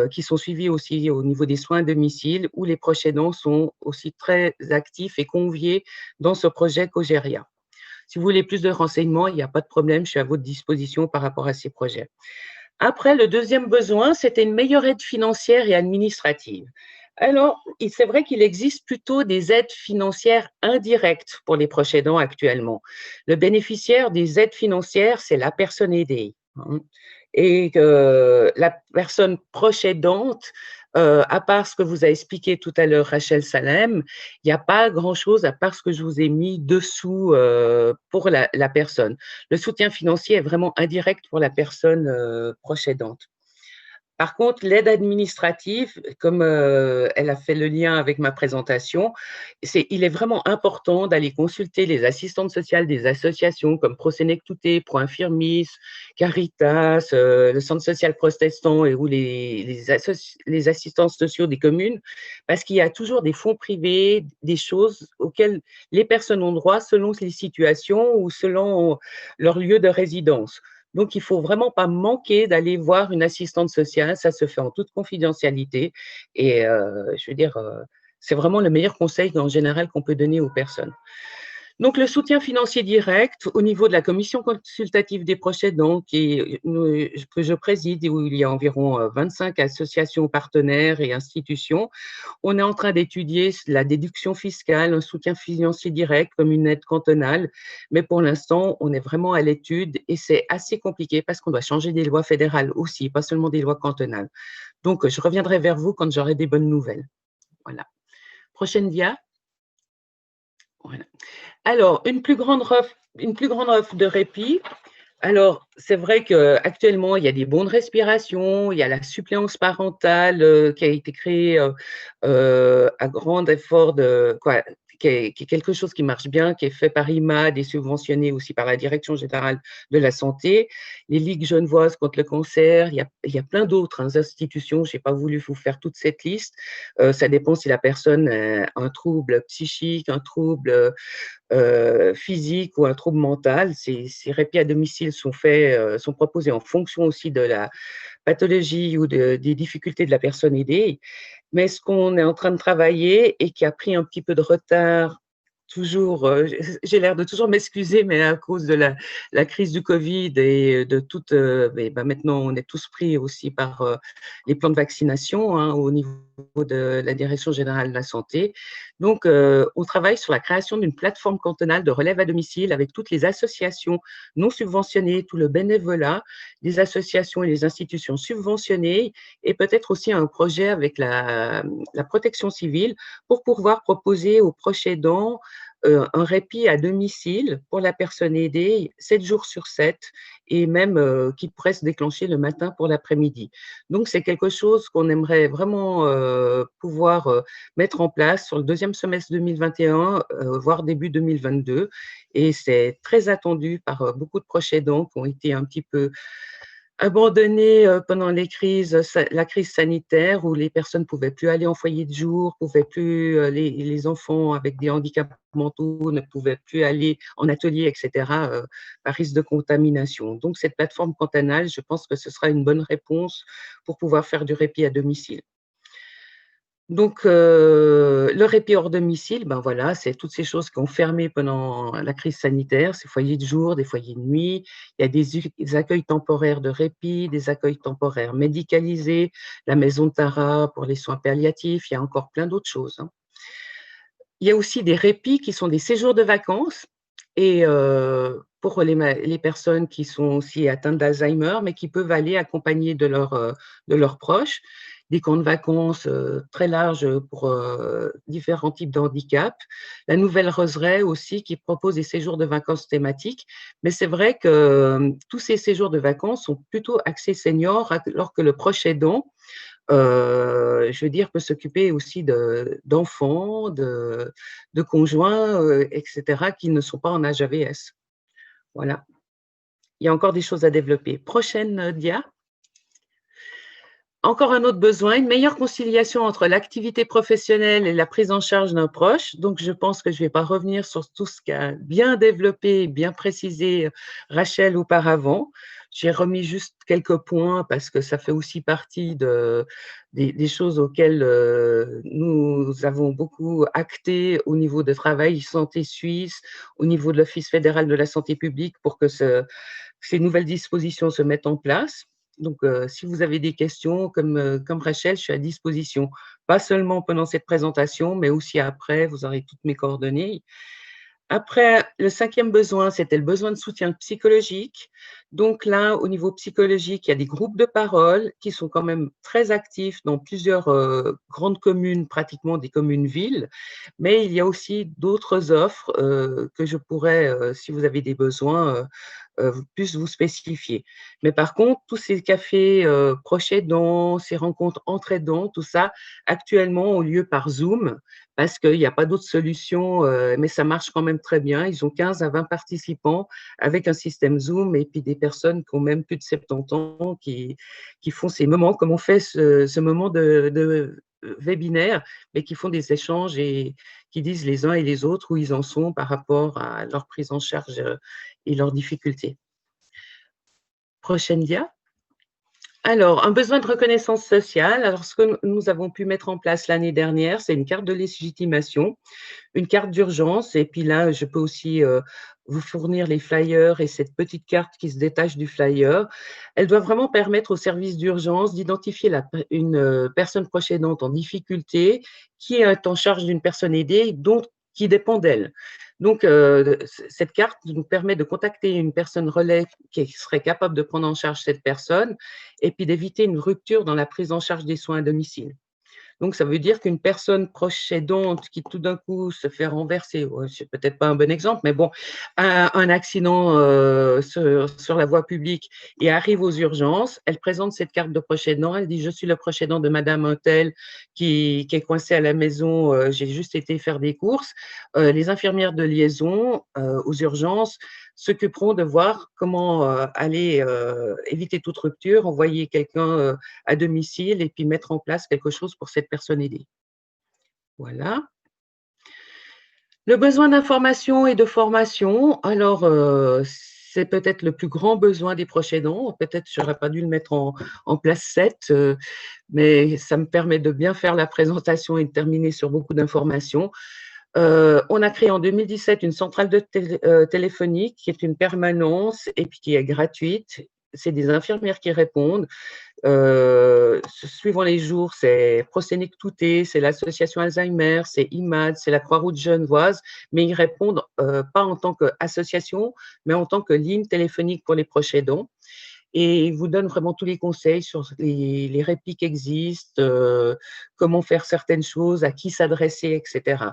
qui sont suivies aussi au niveau des soins à domicile où les proches aidants sont aussi très actifs et conviés dans ce projet Corrigeria. Si vous voulez plus de renseignements, il n'y a pas de problème, je suis à votre disposition par rapport à ces projets. Après, le deuxième besoin, c'était une meilleure aide financière et administrative. Alors, c'est vrai qu'il existe plutôt des aides financières indirectes pour les proches aidants actuellement. Le bénéficiaire des aides financières, c'est la personne aidée. Et la personne proche aidante, à part ce que vous a expliqué tout à l'heure Rachel Salem, il n'y a pas grand-chose à part ce que je vous ai mis dessous pour la personne. Le soutien financier est vraiment indirect pour la personne proche aidante. Par contre, l'aide administrative, comme elle a fait le lien avec ma présentation, il est vraiment important d'aller consulter les assistantes sociales des associations comme Prosenectute, Pro Infirmis, Caritas, le Centre social protestant et ou les assistants sociaux des communes, parce qu'il y a toujours des fonds privés, des choses auxquelles les personnes ont droit selon les situations ou selon leur lieu de résidence. Donc, il ne faut vraiment pas manquer d'aller voir une assistante sociale. Ça se fait en toute confidentialité. Et je veux dire, c'est vraiment le meilleur conseil en général qu'on peut donner aux personnes. Donc, le soutien financier direct au niveau de la commission consultative des proches aidants que je préside et où il y a environ 25 associations partenaires et institutions. On est en train d'étudier la déduction fiscale, un soutien financier direct comme une aide cantonale, mais pour l'instant, on est vraiment à l'étude et c'est assez compliqué parce qu'on doit changer des lois fédérales aussi, pas seulement des lois cantonales. Donc, je reviendrai vers vous quand j'aurai des bonnes nouvelles. Voilà. Prochaine dia. Voilà. Alors, une plus grande offre de répit. Alors, c'est vrai qu'actuellement, il y a des bons de respiration, il y a la suppléance parentale qui a été créée à grand effort qui est quelque chose qui marche bien, qui est fait par IMAD et subventionné aussi par la Direction générale de la santé, les ligues genevoises contre le cancer, il y a plein d'autres institutions, je n'ai pas voulu vous faire toute cette liste, ça dépend si la personne a un trouble psychique, un trouble physique ou un trouble mental. Ces répits à domicile sont proposés en fonction aussi de la pathologie ou des difficultés de la personne aidée. Mais ce qu'on est en train de travailler et qui a pris un petit peu de retard toujours, j'ai l'air de toujours m'excuser, mais à cause de la crise du Covid et de toute, maintenant, on est tous pris aussi par les plans de vaccination hein, au niveau de la Direction générale de la santé. Donc, on travaille sur la création d'une plateforme cantonale de relève à domicile avec toutes les associations non subventionnées, tout le bénévolat, les associations et les institutions subventionnées, et peut-être aussi un projet avec la protection civile pour pouvoir proposer aux proches aidants un répit à domicile pour la personne aidée 7 jours sur 7 et même qui pourrait se déclencher le matin pour l'après-midi. Donc, c'est quelque chose qu'on aimerait vraiment pouvoir mettre en place sur le deuxième semestre 2021, voire début 2022. Et c'est très attendu par beaucoup de proches aidants qui ont été un petit peu abandonnés pendant la crise sanitaire où les personnes ne pouvaient plus aller en foyer de jour, les enfants avec des handicaps mentaux ne pouvaient plus aller en atelier, etc., par risque de contamination. Donc, cette plateforme cantonale, je pense que ce sera une bonne réponse pour pouvoir faire du répit à domicile. Donc, le répit hors domicile, ben voilà, c'est toutes ces choses qui ont fermé pendant la crise sanitaire, ces foyers de jour, des foyers de nuit. Il y a des accueils temporaires de répit, des accueils temporaires médicalisés, la maison de Tara pour les soins palliatifs, il y a encore plein d'autres choses. Hein. Il y a aussi des répits qui sont des séjours de vacances et pour les personnes qui sont aussi atteintes d'Alzheimer, mais qui peuvent aller accompagnées de leurs proches, des camps de vacances très larges pour différents types de handicaps. La Nouvelle Roseraie aussi qui propose des séjours de vacances thématiques, mais c'est vrai que tous ces séjours de vacances sont plutôt axés seniors, alors que le proche aidant, je veux dire, peut s'occuper aussi d'enfants, de conjoints, etc., qui ne sont pas en âge AVS. Voilà. Il y a encore des choses à développer. Prochaine dia. Encore un autre besoin, une meilleure conciliation entre l'activité professionnelle et la prise en charge d'un proche. Donc, je pense que je ne vais pas revenir sur tout ce qu'a bien développé, bien précisé Rachel auparavant. J'ai remis juste quelques points parce que ça fait aussi partie des choses auxquelles nous avons beaucoup acté au niveau de Travail Santé Suisse, au niveau de l'Office fédéral de la santé publique pour que ces nouvelles dispositions se mettent en place. Donc, si vous avez des questions, comme Rachel, je suis à disposition, pas seulement pendant cette présentation, mais aussi après, vous aurez toutes mes coordonnées. Après, le 5e besoin, c'était le besoin de soutien psychologique. Donc là, au niveau psychologique, il y a des groupes de parole qui sont quand même très actifs dans plusieurs grandes communes, pratiquement des communes-villes. Mais il y a aussi d'autres offres que je pourrais, si vous avez des besoins, plus vous spécifier. Mais par contre, tous ces cafés proches aidants, ces rencontres entre aidants, tout ça, actuellement, ont lieu par Zoom parce qu'il n'y a pas d'autre solution, mais ça marche quand même très bien. Ils ont 15 à 20 participants avec un système Zoom et puis des personnes qui ont même plus de 70 ans qui font ces moments, comme on fait ce moment de webinaire, mais qui font des échanges et qui disent les uns et les autres où ils en sont par rapport à leur prise en charge et leurs difficultés. Prochaine dia. Alors, un besoin de reconnaissance sociale. Alors, ce que nous avons pu mettre en place l'année dernière, c'est une carte de légitimation, une carte d'urgence. Et puis là, je peux aussi vous fournir les flyers et cette petite carte qui se détache du flyer. Elle doit vraiment permettre au service d'urgence d'identifier une personne proche aidante en difficulté qui est en charge d'une personne aidée qui dépend d'elle. Donc, cette carte nous permet de contacter une personne relais qui serait capable de prendre en charge cette personne et puis d'éviter une rupture dans la prise en charge des soins à domicile. Donc, ça veut dire qu'une personne proche aidante qui tout d'un coup se fait renverser, c'est peut-être pas un bon exemple, mais bon, un accident sur la voie publique et arrive aux urgences, elle présente cette carte de proche aidant, elle dit « Je suis le proche aidant de Madame Untel qui est coincée à la maison, j'ai juste été faire des courses ». Les infirmières de liaison aux urgences s'occuperont de voir comment aller éviter toute rupture, envoyer quelqu'un à domicile et puis mettre en place quelque chose pour cette personne aidée. Voilà. Le besoin d'information et de formation, alors c'est peut-être le plus grand besoin des proches aidants. Peut-être je n'aurais pas dû le mettre en place 7, mais ça me permet de bien faire la présentation et de terminer sur beaucoup d'informations. On a créé en 2017 une centrale téléphonique qui est une permanence et puis qui est gratuite. C'est des infirmières qui répondent. Suivant les jours, c'est Prosénic Touté, c'est l'association Alzheimer, c'est IMAD, c'est la Croix-Rouge genevoise, mais ils répondent pas en tant qu'association, mais en tant que ligne téléphonique pour les proches aidants. Et ils vous donnent vraiment tous les conseils sur les répits qui existent, comment faire certaines choses, à qui s'adresser, etc.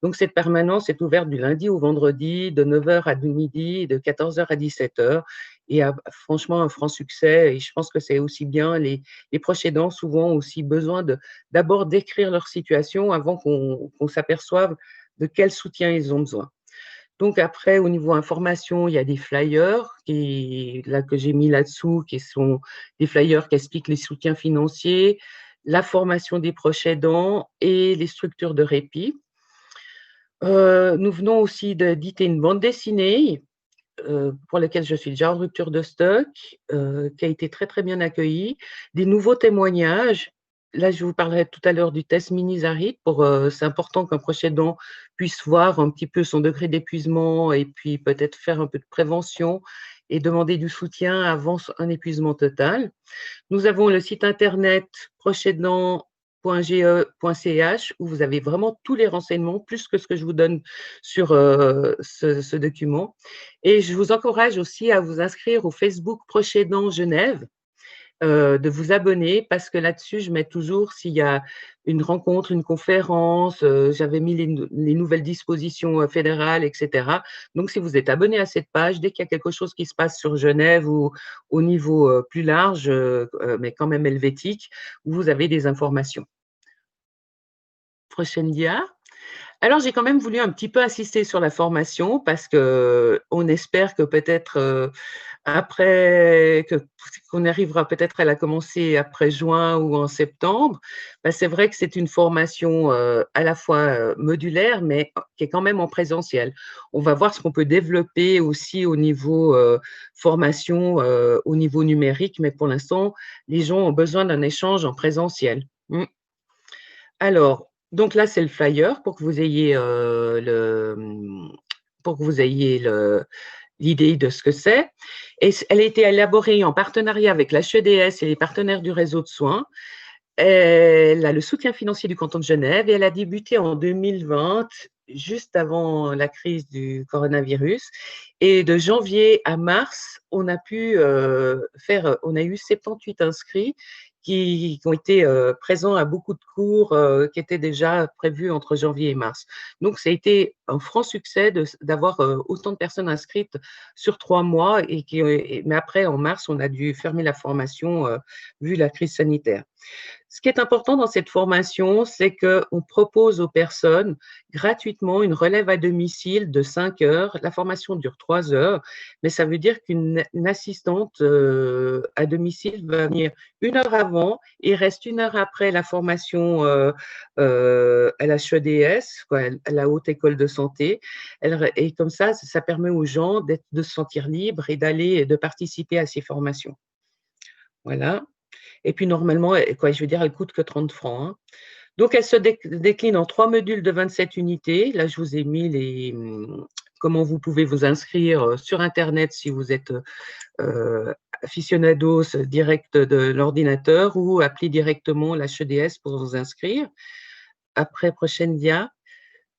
Donc, cette permanence est ouverte du lundi au vendredi, de 9h à midi, de 14h à 17h, et a franchement un franc succès. Et je pense que c'est aussi bien, les proches aidants souvent ont aussi besoin d'abord décrire leur situation avant qu'on s'aperçoive de quel soutien ils ont besoin. Donc après, au niveau information, il y a des flyers que j'ai mis là-dessous, qui sont des flyers qui expliquent les soutiens financiers, la formation des proches aidants et les structures de répit. Nous venons aussi d'éditer une bande dessinée pour laquelle je suis déjà en rupture de stock, qui a été très très bien accueillie, des nouveaux témoignages. Là, je vous parlerai tout à l'heure du test mini-Zarit. C'est important qu'un proche aidant puisse voir un petit peu son degré d'épuisement et puis peut-être faire un peu de prévention et demander du soutien avant un épuisement total. Nous avons le site internet procheaidant.ge.ch où vous avez vraiment tous les renseignements, plus que ce que je vous donne sur ce document. Et je vous encourage aussi à vous inscrire au Facebook Proche Aidant Genève, de vous abonner parce que là-dessus, je mets toujours s'il y a une rencontre, une conférence, j'avais mis les nouvelles dispositions fédérales, etc. Donc, si vous êtes abonné à cette page, dès qu'il y a quelque chose qui se passe sur Genève ou au niveau plus large, mais quand même helvétique, vous avez des informations. Prochaine dia. Alors, j'ai quand même voulu un petit peu insister sur la formation parce qu'on espère que peut-être après, qu'on arrivera peut-être à la commencer après juin ou en septembre. Ben, c'est vrai que c'est une formation à la fois modulaire, mais qui est quand même en présentiel. On va voir ce qu'on peut développer aussi au niveau formation, au niveau numérique, mais pour l'instant, les gens ont besoin d'un échange en présentiel. Alors, donc là, c'est le flyer pour que vous ayez l'idée de ce que c'est. Et elle a été élaborée en partenariat avec l'HEDS et les partenaires du réseau de soins. Elle a le soutien financier du canton de Genève et elle a débuté en 2020, juste avant la crise du coronavirus. Et de janvier à mars, on a eu 78 inscrits qui ont été présents à beaucoup de cours qui étaient déjà prévus entre janvier et mars. Donc, ça a été un franc succès d'avoir autant de personnes inscrites sur 3 mois. Mais après, en mars, on a dû fermer la formation vu la crise sanitaire. Ce qui est important dans cette formation, c'est qu'on propose aux personnes gratuitement une relève à domicile de 5 heures. La formation dure 3 heures, mais ça veut dire qu'une assistante à domicile va venir 1 heure avant et reste 1 heure après la formation à la HEDS, à la Haute École de Santé. Et comme ça permet aux gens de se sentir libres et de participer à ces formations. Voilà. Et puis, normalement, elle coûte que 30 francs. Hein. Donc, elle se décline en 3 modules de 27 unités. Là, je vous ai mis comment vous pouvez vous inscrire sur Internet si vous êtes aficionados direct de l'ordinateur ou appelez directement l'HEDS pour vous inscrire. Après, prochaine dia.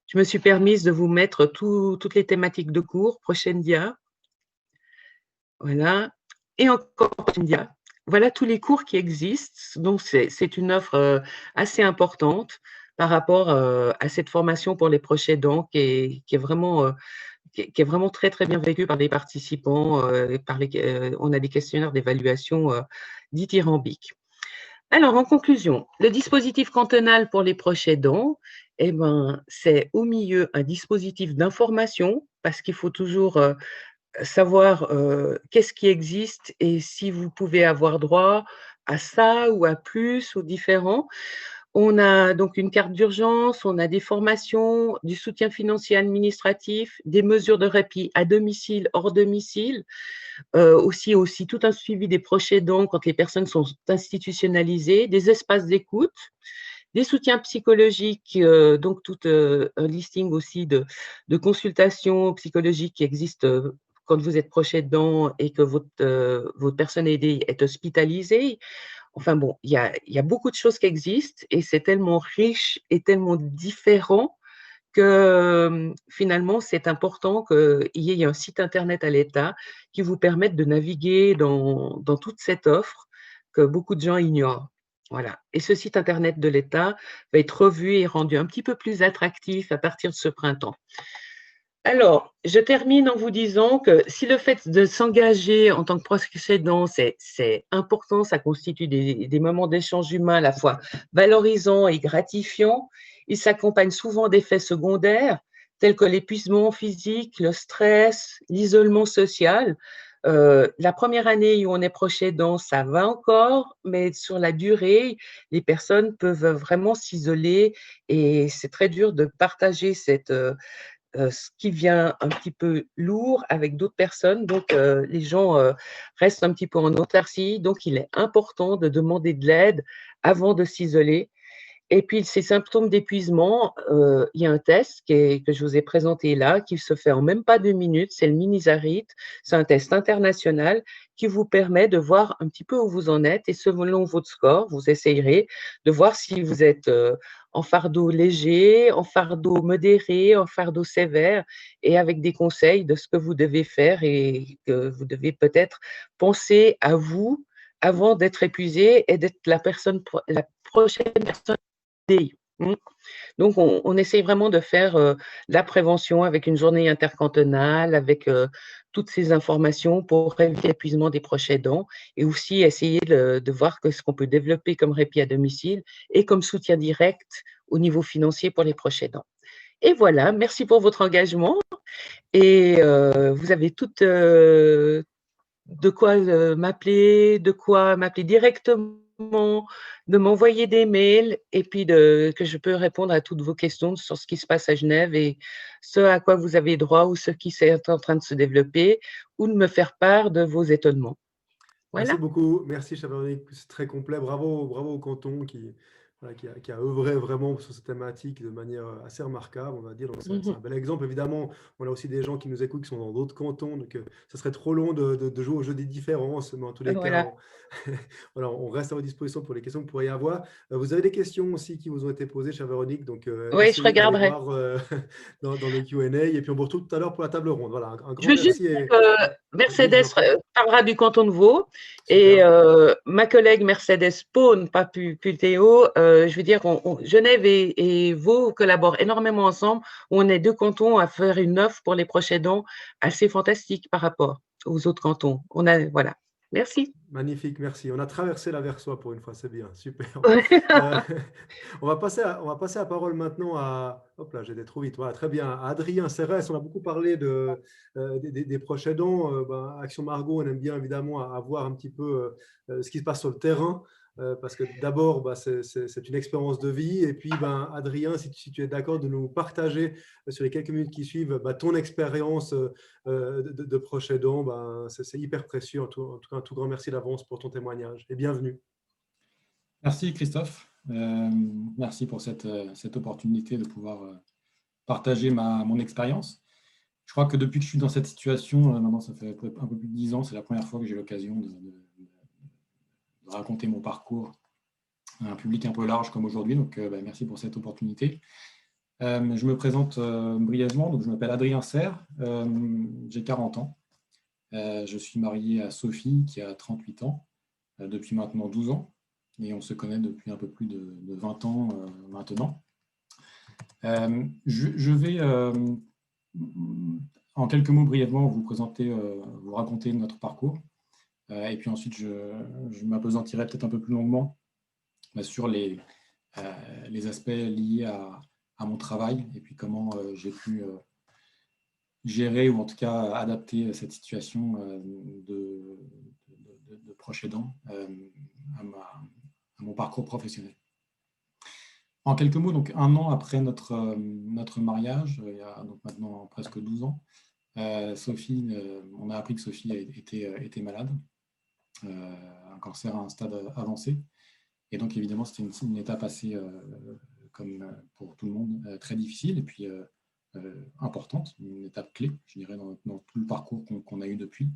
Je me suis permise de vous mettre toutes les thématiques de cours. Prochaine dia. Voilà. Et encore prochaine dia. Voilà tous les cours qui existent. Donc, c'est une offre assez importante par rapport à cette formation pour les proches aidants qui est vraiment très, très bien vécue par les participants. On a des questionnaires d'évaluation dithyrambiques. Alors, en conclusion, le dispositif cantonal pour les proches aidants, c'est au milieu un dispositif d'information parce qu'il faut toujours savoir qu'est-ce qui existe et si vous pouvez avoir droit à ça ou à plus ou différent. On a donc une carte d'urgence, on a des formations, du soutien financier administratif, des mesures de répit à domicile, hors domicile, aussi tout un suivi des proches aidants quand les personnes sont institutionnalisées, des espaces d'écoute des soutiens psychologiques, donc tout un listing aussi de consultations psychologiques qui existent quand vous êtes proche aidant et que votre personne aidée est hospitalisée. Enfin bon, il y a beaucoup de choses qui existent et c'est tellement riche et tellement différent que finalement, c'est important qu'il y ait un site internet à l'État qui vous permette de naviguer dans toute cette offre que beaucoup de gens ignorent. Voilà. Et ce site internet de l'État va être revu et rendu un petit peu plus attractif à partir de ce printemps. Alors, je termine en vous disant que si le fait de s'engager en tant que proche aidant, c'est important, ça constitue des moments d'échange humain à la fois valorisants et gratifiants, il s'accompagne souvent d'effets secondaires tels que l'épuisement physique, le stress, l'isolement social. La première année où on est proche aidant, ça va encore, mais sur la durée, les personnes peuvent vraiment s'isoler et c'est très dur de partager ce qui vient un petit peu lourd avec d'autres personnes. Donc, les gens restent un petit peu en autarcie. Donc, il est important de demander de l'aide avant de s'isoler. Et puis, ces symptômes d'épuisement, il y a un test que je vous ai présenté là, qui se fait en même pas 2 minutes, c'est le Minisarit. C'est un test international qui vous permet de voir un petit peu où vous en êtes et selon votre score, vous essayerez de voir si vous êtes en fardeau léger, en fardeau modéré, en fardeau sévère et avec des conseils de ce que vous devez faire et que vous devez peut-être penser à vous avant d'être épuisé et d'être la prochaine personne. Donc, on essaye vraiment de faire la prévention avec une journée intercantonale, avec toutes ces informations pour éviter l'épuisement des proches aidants et aussi essayer de voir ce qu'on peut développer comme répit à domicile et comme soutien direct au niveau financier pour les proches aidants. Et voilà, merci pour votre engagement et vous avez toutes de quoi m'appeler directement, de m'envoyer des mails et puis que je peux répondre à toutes vos questions sur ce qui se passe à Genève et ce à quoi vous avez droit ou ce qui est en train de se développer ou de me faire part de vos étonnements. Merci Voilà. beaucoup. Merci, cher Véronique. C'est très complet. Bravo, bravo au canton voilà, qui a œuvré vraiment sur cette thématique de manière assez remarquable, on va dire. Donc, c'est un bel exemple. Évidemment, on a aussi des gens qui nous écoutent qui sont dans d'autres cantons. Donc, ça serait trop long de jouer au jeu des différences. Mais en tous les cas, Voilà. voilà, on reste à votre disposition pour les questions que vous pourriez y avoir. Vous avez des questions aussi qui vous ont été posées, cher Véronique. Donc, Oui, je essayez d'aller regarderai. voir dans le Q&A. Et puis, on vous retrouve tout à l'heure pour la table ronde. Voilà, un Je grand veux juste merci. dire Et... que Oui, je vous en Mercedes prie. parlera du canton de Vaud et Super. ma collègue Mercedes Paune, pas Pultéo, je veux dire, Genève et Vaud collaborent énormément ensemble. On est deux cantons à faire une offre pour les proches aidants assez fantastique par rapport aux autres cantons. Voilà. Merci. Magnifique, merci. On a traversé la Versoix pour une fois, c'est bien, super. Euh, on va passer la parole maintenant à, hop là, j'ai été trop vite, voilà, très bien, à Adrien Serres. On a beaucoup parlé des proches aidants. Action Margot, on aime bien évidemment à voir un petit peu ce qui se passe sur le terrain. Parce que d'abord, c'est une expérience de vie. Et puis, Adrien, si tu es d'accord de nous partager sur les quelques minutes qui suivent ton expérience de proche aidant, c'est hyper précieux. En tout cas, un tout grand merci d'avance pour ton témoignage et bienvenue. Merci Christophe. Merci pour cette opportunité de pouvoir partager mon expérience. Je crois que depuis que je suis dans cette situation, maintenant ça fait un peu plus de 10 ans, c'est la première fois que j'ai l'occasion de raconter mon parcours à un public un peu large comme aujourd'hui. Donc merci pour cette opportunité. Je me présente brièvement. Donc, je m'appelle Adrien Serre, j'ai 40 ans. Je suis marié à Sophie qui a 38 ans, depuis maintenant 12 ans. Et on se connaît depuis un peu plus de 20 ans maintenant. Je vais, en quelques mots brièvement, vous présenter, vous raconter notre parcours. Et puis ensuite, je m'appesantirai peut-être un peu plus longuement sur les aspects liés à mon travail et puis comment j'ai pu gérer ou en tout cas adapter cette situation de proche aidant à mon parcours professionnel. En quelques mots, donc 1 an après notre mariage, il y a donc maintenant presque 12 ans, Sophie, on a appris que Sophie était malade, un cancer à un stade avancé. Et donc, évidemment, c'était une étape assez, comme pour tout le monde, très difficile et puis importante, une étape clé, je dirais, dans tout le parcours qu'on a eu depuis.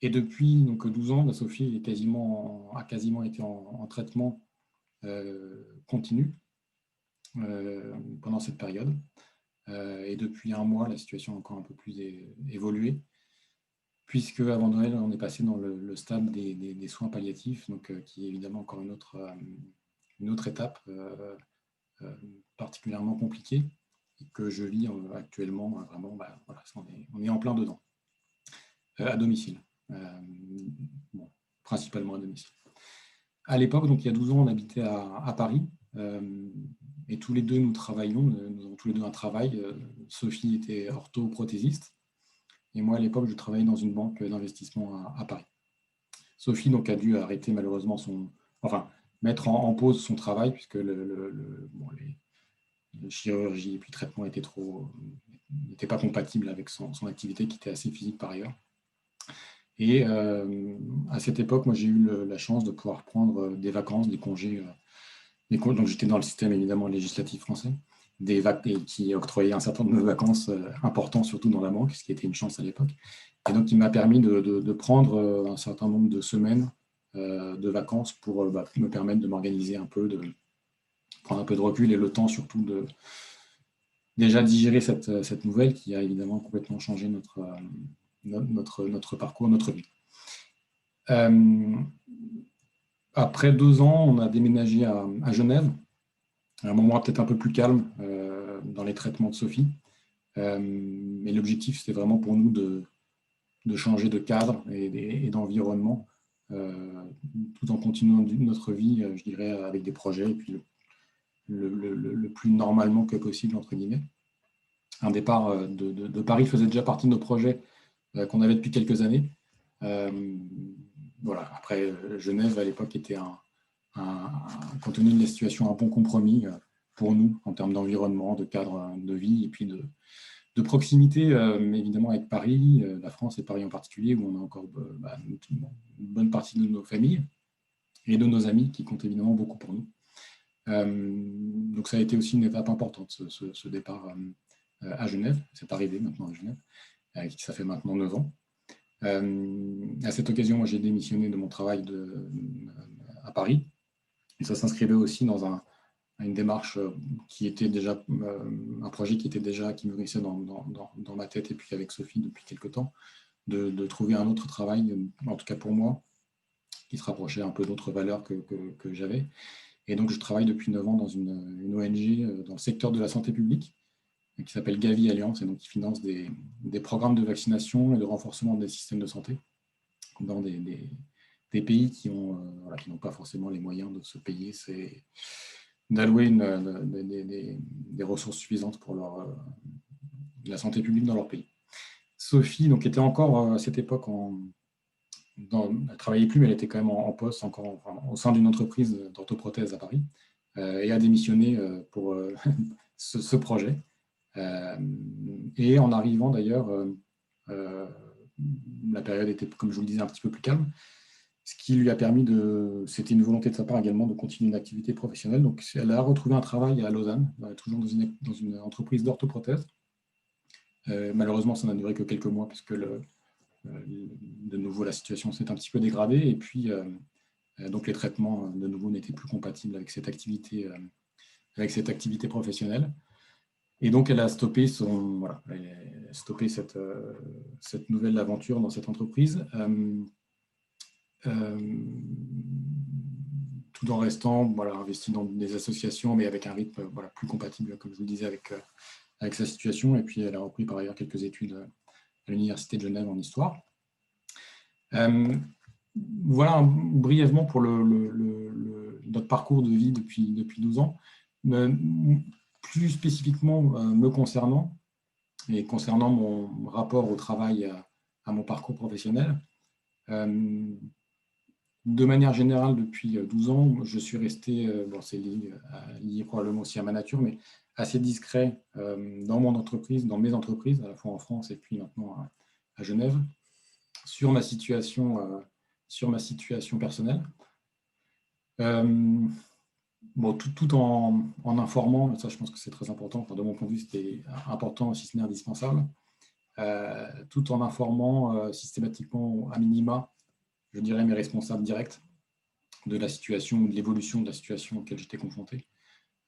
Et depuis donc, 12 ans, Sophie a quasiment été en traitement continu pendant cette période. Et depuis un mois, la situation a encore un peu plus évolué, puisque avant Noël, on est passé dans le stade des soins palliatifs, donc, qui est évidemment encore une autre étape particulièrement compliquée, et que je vis actuellement, vraiment, voilà, on est en plein dedans, à domicile, bon, principalement à domicile. À l'époque, donc il y a 12 ans, on habitait à Paris, et tous les deux, nous travaillions, nous avons tous les deux un travail. Sophie était orthoprothésiste, et moi, à l'époque, je travaillais dans une banque d'investissement à Paris. Sophie donc, a dû arrêter malheureusement mettre en pause son travail, puisque les chirurgies et puis traitements n'étaient pas compatibles avec son activité qui était assez physique par ailleurs. Et à cette époque, moi, j'ai eu la chance de pouvoir prendre des vacances, des congés. Donc, j'étais dans le système évidemment législatif français, qui octroyait un certain nombre de vacances importants, surtout dans la banque, ce qui était une chance à l'époque. Et donc, il m'a permis de prendre un certain nombre de semaines de vacances pour me permettre de m'organiser un peu, de prendre un peu de recul et le temps surtout de déjà digérer cette nouvelle qui a évidemment complètement changé notre parcours, notre vie. Après 2 ans, on a déménagé à Genève, un moment peut-être un peu plus calme dans les traitements de Sophie. Mais l'objectif, c'était vraiment pour nous de changer de cadre et d'environnement, tout en continuant notre vie, je dirais, avec des projets, et puis le plus normalement que possible, entre guillemets. Un départ de Paris faisait déjà partie de nos projets qu'on avait depuis quelques années. Voilà. Après, Genève, à l'époque, était compte tenu de la situation, un bon compromis pour nous, en termes d'environnement, de cadre de vie, et puis de proximité, évidemment, avec Paris, la France et Paris en particulier, où on a encore une bonne partie de nos familles et de nos amis qui comptent évidemment beaucoup pour nous. Donc ça a été aussi une étape importante, ce départ à Genève, cette arrivée maintenant à Genève, ça fait maintenant 9 ans. À cette occasion, moi j'ai démissionné de mon travail à Paris, et ça s'inscrivait aussi dans une démarche qui était déjà un projet qui mûrissait dans ma tête, et puis avec Sophie depuis quelques temps, de trouver un autre travail, en tout cas pour moi, qui se rapprochait un peu d'autres valeurs que j'avais. Et donc je travaille depuis 9 ans dans une ONG dans le secteur de la santé publique, qui s'appelle Gavi Alliance, et donc qui finance des programmes de vaccination et de renforcement des systèmes de santé dans des pays qui n'ont pas forcément les moyens de se payer, d'allouer des ressources suffisantes pour la santé publique dans leur pays. Sophie donc, était encore à cette époque, elle ne travaillait plus, mais elle était quand même en poste encore au sein d'une entreprise d'orthoprothèse à Paris, et a démissionné pour ce projet. Et en arrivant d'ailleurs, la période était, comme je vous le disais, un petit peu plus calme, ce qui lui a permis c'était une volonté de sa part également de continuer une activité professionnelle. Donc elle a retrouvé un travail à Lausanne, toujours dans une entreprise d'orthoprothèse. Malheureusement, ça n'a duré que quelques mois, puisque de nouveau la situation s'est un petit peu dégradée, et puis donc les traitements de nouveau n'étaient plus compatibles avec cette activité professionnelle. Et donc, elle a stoppé cette nouvelle aventure dans cette entreprise, tout en restant investi dans des associations, mais avec un rythme plus compatible, comme je vous le disais, avec sa situation. Et puis, elle a repris par ailleurs quelques études à l'Université de Genève en histoire. Voilà brièvement pour notre parcours de vie depuis 12 ans. Plus spécifiquement me concernant, et concernant mon rapport au travail, à mon parcours professionnel, de manière générale, depuis 12 ans, je suis resté, c'est lié probablement aussi à ma nature, mais assez discret dans mon entreprise, dans mes entreprises, à la fois en France et puis maintenant à Genève, sur ma situation personnelle. Bon, tout en informant, ça je pense que c'est très important, enfin, de mon point de vue c'était important si ce n'est indispensable, tout en informant systématiquement à minima, je dirais mes responsables directs de la situation ou de l'évolution de la situation auquel j'étais confronté.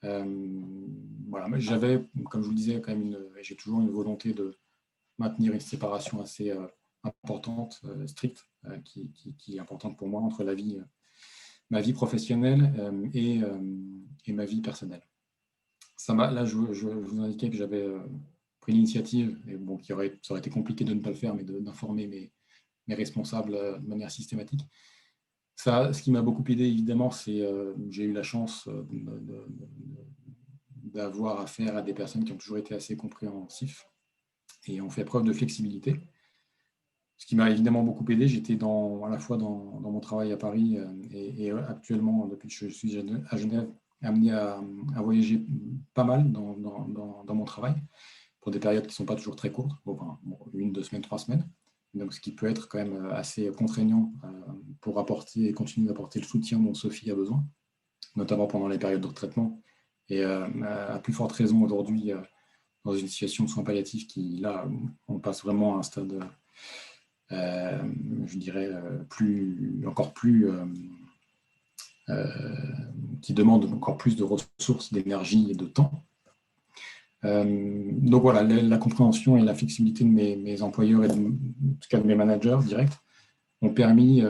Voilà, j'avais, comme je vous le disais, quand même j'ai toujours une volonté de maintenir une séparation assez importante, stricte, qui est importante pour moi entre ma vie professionnelle et ma vie personnelle. Là, je vous indiquais que j'avais pris l'initiative, et bon, ça aurait été compliqué de ne pas le faire, mais d'informer mes responsables de manière systématique. Ça, ce qui m'a beaucoup aidé, évidemment, c'est j'ai eu la chance d'avoir affaire à des personnes qui ont toujours été assez compréhensifs et ont fait preuve de flexibilité. Ce qui m'a évidemment beaucoup aidé, j'étais à la fois dans mon travail à Paris et actuellement, depuis que je suis à Genève, amené à voyager pas mal dans mon travail pour des périodes qui ne sont pas toujours très courtes, 1, 2 semaines, 3 semaines. Donc, ce qui peut être quand même assez contraignant pour apporter et continuer d'apporter le soutien dont Sophie a besoin, notamment pendant les périodes de retraitement. Et à plus forte raison aujourd'hui, dans une situation de soins palliatifs qui, là, on passe vraiment à un stade, je dirais, encore plus, qui demande encore plus de ressources, d'énergie et de temps. Donc voilà, la compréhension et la flexibilité de mes employeurs et en tout cas de mes managers directs ont permis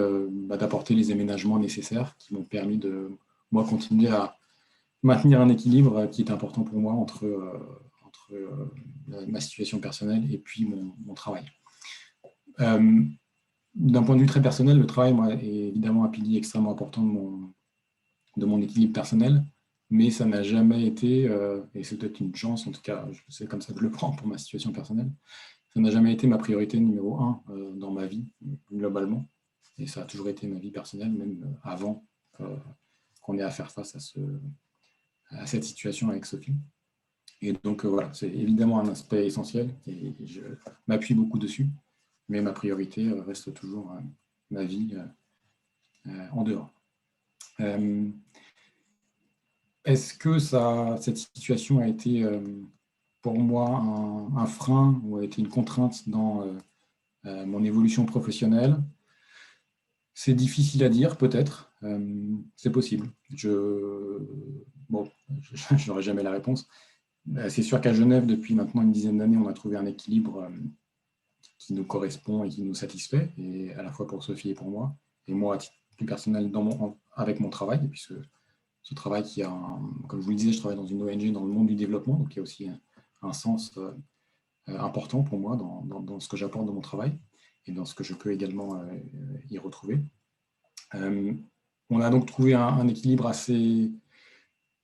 d'apporter les aménagements nécessaires qui m'ont permis de, moi, continuer à maintenir un équilibre qui est important pour moi entre ma situation personnelle et puis mon travail. D'un point de vue très personnel, le travail, moi, est évidemment un pilier extrêmement important de mon équilibre personnel, mais ça n'a jamais été, et c'est peut-être une chance, en tout cas, c'est comme ça que je le prends pour ma situation personnelle, ça n'a jamais été ma priorité numéro 1 dans ma vie, globalement, et ça a toujours été ma vie personnelle, même avant qu'on ait à faire face à cette situation avec Sophie. Et donc, voilà, c'est évidemment un aspect essentiel, et je m'appuie beaucoup dessus, mais ma priorité reste toujours ma vie en dehors. Est-ce que cette situation a été pour moi un frein ou a été une contrainte dans mon évolution professionnelle? C'est difficile à dire, peut-être. C'est possible. Bon, je n'aurai jamais la réponse. C'est sûr qu'à Genève, depuis maintenant une dizaine d'années, on a trouvé un équilibre qui nous correspond et qui nous satisfait, et à la fois pour Sophie et pour moi, et moi à titre plus personnel avec mon travail, puisque ce travail qui a, comme je vous le disais, je travaille dans une ONG dans le monde du développement, donc il y a aussi un sens important pour moi dans ce que j'apporte dans mon travail et dans ce que je peux également y retrouver. On a donc trouvé un équilibre assez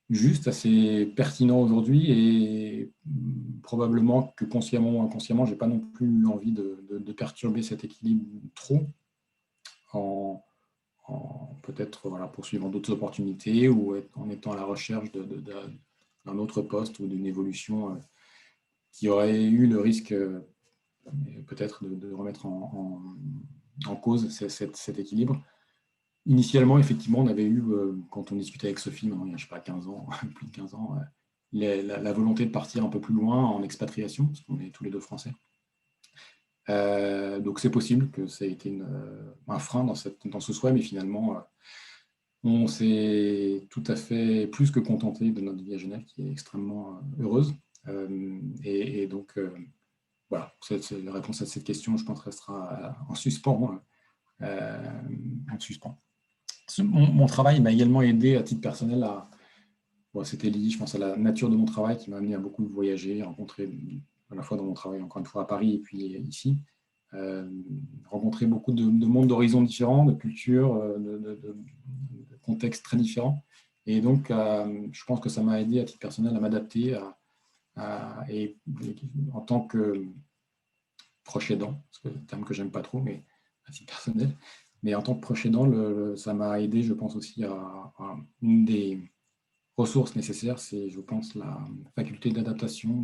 juste, assez pertinent aujourd'hui, et probablement que consciemment ou inconsciemment, je n'ai pas non plus envie de perturber cet équilibre trop en peut-être poursuivant d'autres opportunités ou en étant à la recherche d'un autre poste ou d'une évolution qui aurait eu le risque peut-être de remettre en cause cet équilibre. Initialement, effectivement, on avait eu, quand on discutait avec Sophie, maintenant, il y a, je sais pas, 15 ans, plus de 15 ans, la volonté de partir un peu plus loin en expatriation, parce qu'on est tous les deux français. Donc c'est possible que ça ait été un frein dans ce souhait, mais finalement, on s'est tout à fait plus que contenté de notre vie à Genève, qui est extrêmement heureuse. Et donc, voilà, la réponse à cette question, je pense, restera en suspens. Mon travail m'a également aidé à titre personnel c'était lié, je pense, à la nature de mon travail qui m'a amené à beaucoup voyager, rencontrer à la fois dans mon travail, encore une fois, à Paris et puis ici, rencontrer beaucoup de mondes d'horizons différents, de cultures, de contextes très différents. Et donc, je pense que ça m'a aidé à titre personnel à m'adapter et en tant que proche aidant, c'est un terme que j'aime pas trop, mais à titre personnel, mais en tant que proche aidant, ça m'a aidé, je pense aussi, à une des ressources nécessaires, c'est, je pense, la faculté d'adaptation,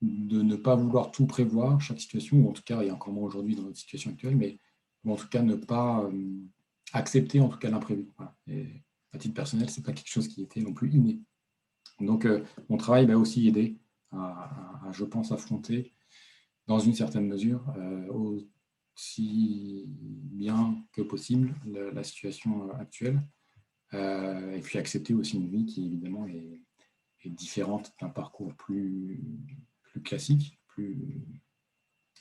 de ne pas vouloir tout prévoir, chaque situation, ou en tout cas, et encore moins aujourd'hui dans notre situation actuelle, mais en tout cas ne pas accepter en tout cas l'imprévu. Voilà. Et à titre personnel, ce n'est pas quelque chose qui était non plus inné. Donc, mon travail m'a aussi aidé à, je pense, affronter, dans une certaine mesure, aussi bien que possible la situation actuelle. Et puis accepter aussi une vie qui, évidemment, est différente d'un parcours plus classique, plus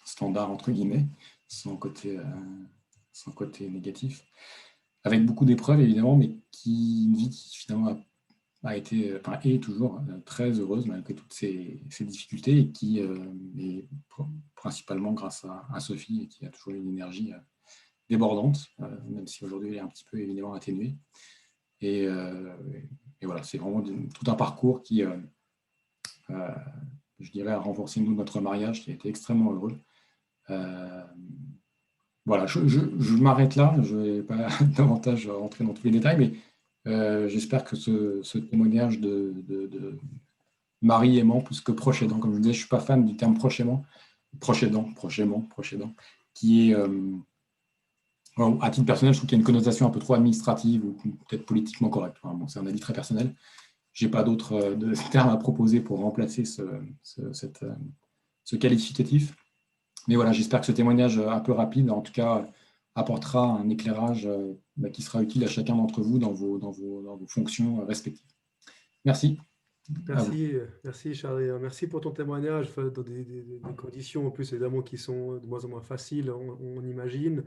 standard, entre guillemets, sans côté négatif, avec beaucoup d'épreuves, évidemment, mais une vie qui, finalement, a été, enfin, est toujours très heureuse malgré toutes ces difficultés et qui est principalement grâce à Sophie, qui a toujours une énergie débordante, même si aujourd'hui elle est un petit peu évidemment atténuée. Et voilà, c'est vraiment tout un parcours qui, je dirais, a renforcé notre mariage qui a été extrêmement heureux. Voilà, je m'arrête là, je ne vais pas davantage rentrer dans tous les détails, mais j'espère que ce témoignage de mari aimant plus que proche aidant, comme je vous disais, je ne suis pas fan du terme proche aidant, qui est, à titre personnel, je trouve qu'il y a une connotation un peu trop administrative ou peut-être politiquement correcte. Enfin, bon, c'est un avis très personnel. Je n'ai pas d'autres termes à proposer pour remplacer ce qualificatif. Mais voilà, j'espère que ce témoignage un peu rapide, en tout cas, apportera un éclairage qui sera utile à chacun d'entre vous dans vos fonctions respectives. Merci. Merci Charles. Merci pour ton témoignage dans des conditions en plus évidemment qui sont de moins en moins faciles, on imagine.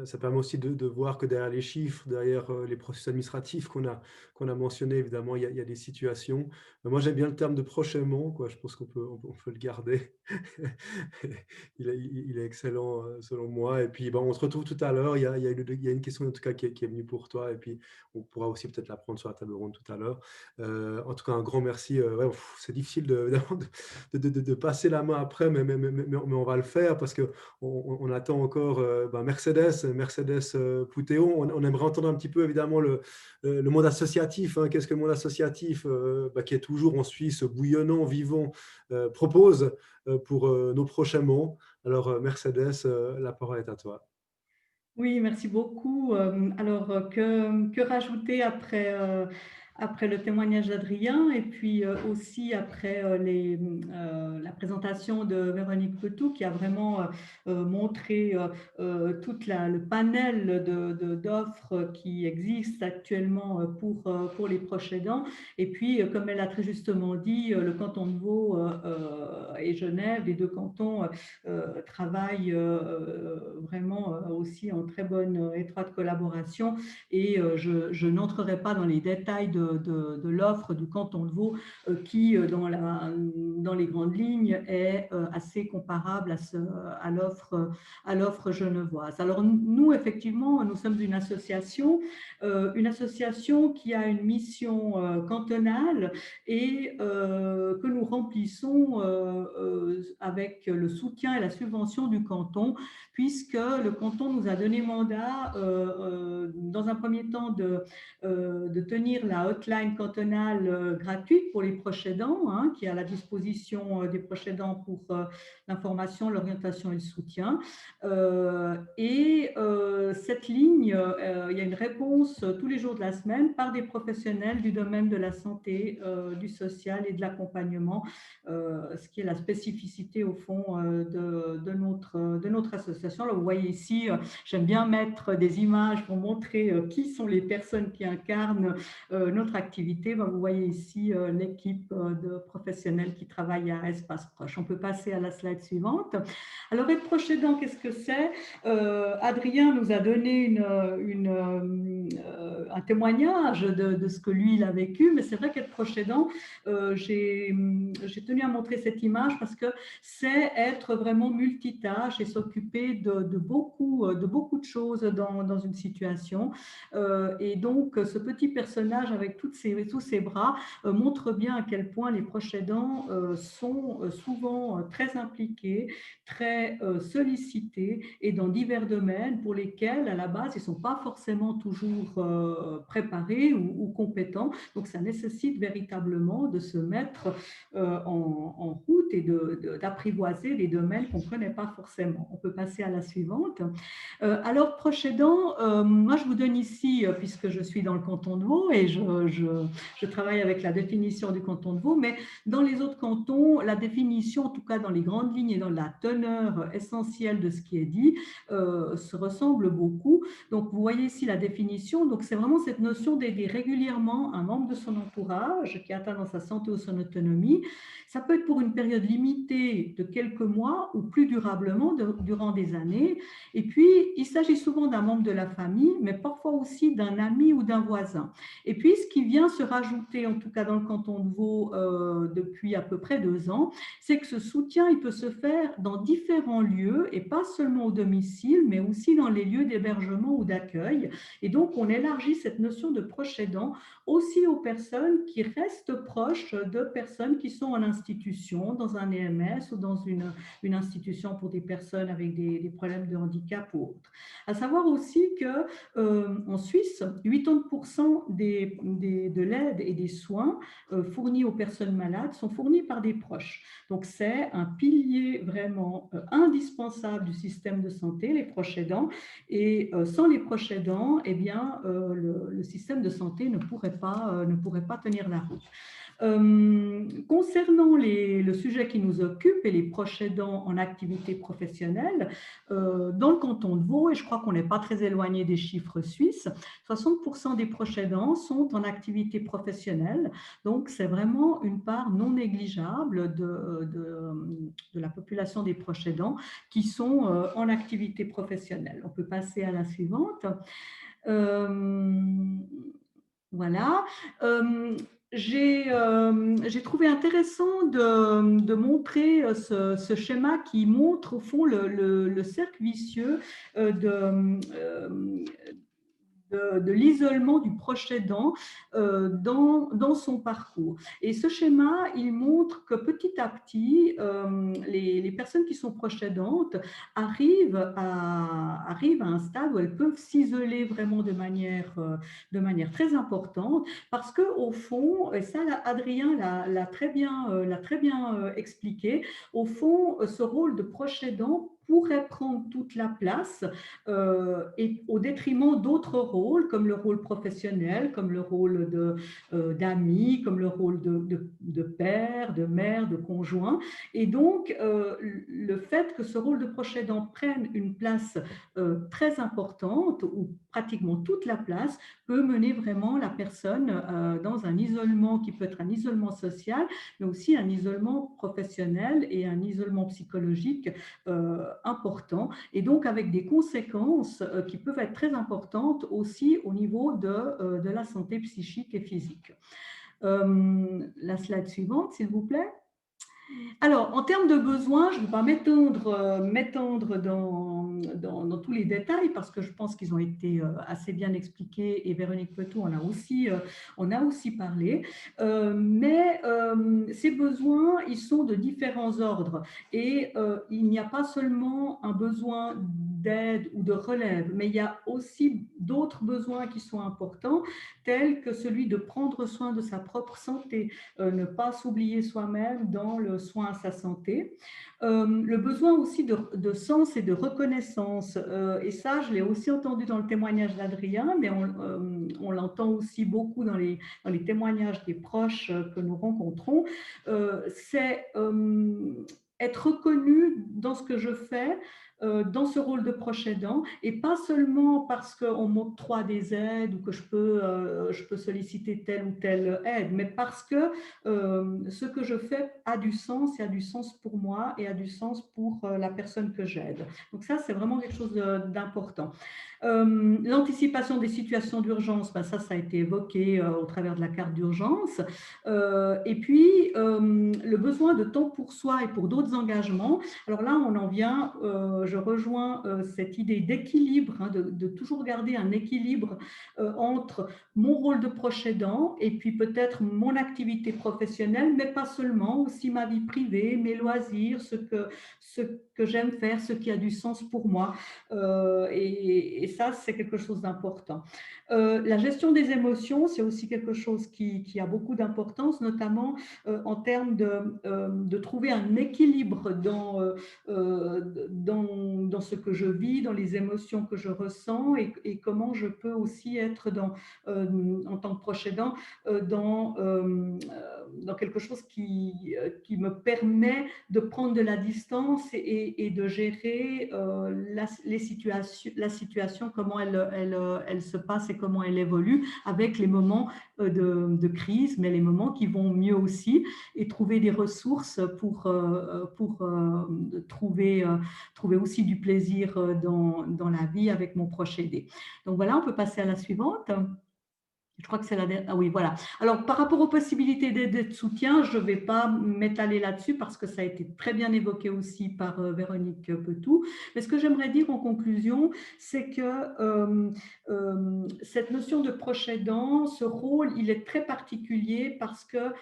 Ça permet aussi de voir que derrière les chiffres, derrière les processus administratifs qu'on a mentionnés, évidemment, il y a des situations. Moi, j'aime bien le terme de proche aimant, quoi. Je pense qu'on peut le garder. Il est excellent selon moi. Et puis, on se retrouve tout à l'heure. Il y a une question en tout cas qui est venue pour toi. Et puis, on pourra aussi peut-être la prendre sur la table ronde tout à l'heure. En tout cas, un grand merci. C'est difficile de passer la main après, mais on va le faire parce qu'on attend encore Mercedes Poutéon. On aimerait entendre un petit peu évidemment le monde associatif. Hein. Qu'est-ce que le monde associatif, qui est toujours en Suisse, bouillonnant, vivant, propose pour nos prochains mots. Alors Mercedes, la parole est à toi. Oui, merci beaucoup. Alors, que rajouter après le témoignage d'Adrien et puis aussi après la présentation de Véronique Petou qui a vraiment montré tout le panel d'offres qui existent actuellement pour les proches aidants. Et puis, comme elle a très justement dit, le canton de Vaud et Genève, les deux cantons, travaillent vraiment aussi en très bonne étroite collaboration. Et je n'entrerai pas dans les détails de l'offre du canton de Vaud qui, dans les grandes lignes, est assez comparable à l'offre genevoise. Alors nous, effectivement, nous sommes une association qui a une mission cantonale et que nous remplissons avec le soutien et la subvention du canton, puisque le canton nous a donné mandat, dans un premier temps, de tenir la hotline cantonale gratuite pour les proches aidants, hein, qui est à la disposition des proches aidants pour l'information, l'orientation et le soutien. Cette ligne, il y a une réponse tous les jours de la semaine par des professionnels du domaine de la santé, du social et de l'accompagnement, ce qui est la spécificité au fond de notre association. Là, vous voyez ici, j'aime bien mettre des images pour montrer qui sont les personnes qui incarnent notre activité. Vous voyez ici l'équipe de professionnels qui travaillent à Espace Proche. On peut passer à la slide suivante. Alors, être proche aidant, qu'est-ce que c'est? Adrien nous a donné un témoignage de ce que lui, il a vécu, mais c'est vrai qu'être proche aidant, j'ai tenu à montrer cette image parce que c'est être vraiment multitâche et s'occuper de beaucoup de choses dans une situation. Et donc, ce petit personnage avec avec tous ces bras montre bien à quel point les proches aidants sont souvent très impliqués, très sollicités et dans divers domaines pour lesquels, à la base, ils ne sont pas forcément toujours préparés ou compétents. Donc, ça nécessite véritablement de se mettre en route et d'apprivoiser des domaines qu'on ne connaît pas forcément. On peut passer à la suivante. Alors, proche aidant, moi, je vous donne ici, puisque je suis dans le canton de Vaud et je travaille avec la définition du canton de Vaud, mais dans les autres cantons, la définition, en tout cas dans les grandes lignes et dans la teneur essentielle de ce qui est dit, se ressemble beaucoup. Donc, vous voyez ici la définition. Donc, c'est vraiment cette notion d'aider régulièrement un membre de son entourage qui est atteint dans sa santé ou son autonomie. Ça peut être pour une période limitée de quelques mois ou plus durablement durant des années. Et puis, il s'agit souvent d'un membre de la famille, mais parfois aussi d'un ami ou d'un voisin. Et puis, ce qui vient se rajouter, en tout cas dans le canton de Vaud depuis à peu près 2 ans, c'est que ce soutien, il peut se faire dans différents lieux et pas seulement au domicile, mais aussi dans les lieux d'hébergement ou d'accueil. Et donc, on élargit cette notion de proche aidant aussi aux personnes qui restent proches de personnes qui sont en institution, dans un EMS ou dans une institution pour des personnes avec des problèmes de handicap ou autres. À savoir aussi qu'en Suisse, 80% de l'aide et des soins fournis aux personnes malades sont fournis par des proches. Donc, c'est un pilier vraiment indispensable du système de santé, les proches aidants. Et sans les proches aidants, eh bien, le système de santé ne pourrait pas tenir la route. Concernant le sujet qui nous occupe et les proches aidants en activité professionnelle, dans le canton de Vaud, et je crois qu'on n'est pas très éloigné des chiffres suisses, 60% des proches aidants sont en activité professionnelle. Donc, c'est vraiment une part non négligeable de la population des proches aidants qui sont en activité professionnelle. On peut passer à la suivante. Voilà. J'ai trouvé intéressant de montrer ce schéma qui montre au fond le cercle vicieux de l'isolement du proche aidant dans son parcours. Et ce schéma, il montre que petit à petit, les personnes qui sont proches aidantes arrivent à un stade où elles peuvent s'isoler vraiment de manière très importante parce qu'au fond, et ça Adrien l'a très bien expliqué, au fond, ce rôle de proche aidant pourrait prendre toute la place et au détriment d'autres rôles, comme le rôle professionnel, comme le rôle d'ami, comme le rôle de père, de mère, de conjoint. Et donc, le fait que ce rôle de proche aidant prenne une place très importante, ou pratiquement toute la place, peut mener vraiment la personne dans un isolement qui peut être un isolement social, mais aussi un isolement professionnel et un isolement psychologique important, et donc avec des conséquences qui peuvent être très importantes aussi au niveau de la santé psychique et physique. La slide suivante, s'il vous plaît. Alors, en termes de besoins, je ne vais pas m'étendre dans tous les détails parce que je pense qu'ils ont été assez bien expliqués et Véronique Petou en a aussi parlé. Mais ces besoins, ils sont de différents ordres et il n'y a pas seulement un besoin d'aide ou de relève, mais il y a aussi d'autres besoins qui sont importants, tels que celui de prendre soin de sa propre santé, ne pas s'oublier soi-même dans le soin à sa santé. Le besoin aussi de sens et de reconnaissance. Et ça, je l'ai aussi entendu dans le témoignage d'Adrien, mais on l'entend aussi beaucoup dans les témoignages des proches que nous rencontrons. C'est être reconnu dans ce que je fais, dans ce rôle de proche aidant, et pas seulement parce qu'on m'octroie des aides ou que je peux solliciter telle ou telle aide, mais parce que ce que je fais a du sens, et a du sens pour moi et a du sens pour la personne que j'aide. Donc ça, c'est vraiment quelque chose d'important. L'anticipation des situations d'urgence, ça a été évoqué au travers de la carte d'urgence. Et puis, le besoin de temps pour soi et pour d'autres engagements. Alors là, on en vient je rejoins cette idée d'équilibre, hein, de toujours garder un équilibre entre mon rôle de proche aidant et puis peut-être mon activité professionnelle, mais pas seulement, aussi ma vie privée, mes loisirs, ce que j'aime faire, ce qui a du sens pour moi. Et ça, c'est quelque chose d'important. La gestion des émotions, c'est aussi quelque chose qui a beaucoup d'importance, notamment en termes de trouver un équilibre dans ce que je vis, dans les émotions que je ressens et comment je peux aussi être en tant que proche aidant dans quelque chose qui me permet de prendre de la distance et de gérer la situation, comment elle se passe et comment elle évolue avec les moments de crise, mais les moments qui vont mieux aussi, et trouver des ressources pour trouver aussi du plaisir dans la vie avec mon proche aidé. Donc voilà, on peut passer à la suivante. Je crois que c'est la dernière. Ah oui, voilà. Alors, par rapport aux possibilités d'aide et de soutien, je ne vais pas m'étaler là-dessus parce que ça a été très bien évoqué aussi par Véronique Petou. Mais ce que j'aimerais dire en conclusion, c'est que cette notion de proche aidant, ce rôle, il est très particulier parce que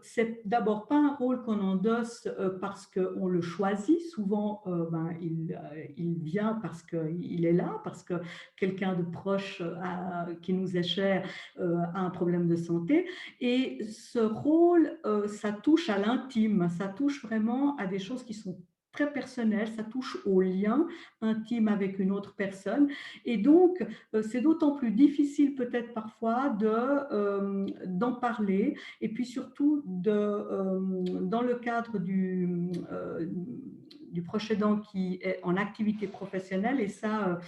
c'est d'abord pas un rôle qu'on endosse parce qu'on le choisit. Souvent, il vient parce qu'il est là, parce que quelqu'un de proche qui nous est cher a un problème de santé. Et ce rôle, ça touche à l'intime, ça touche vraiment à des choses qui sont très personnelles, ça touche au lien intime avec une autre personne. Et donc, c'est d'autant plus difficile peut-être parfois d'en parler. Et puis surtout, dans le cadre du proche aidant qui est en activité professionnelle, et ça,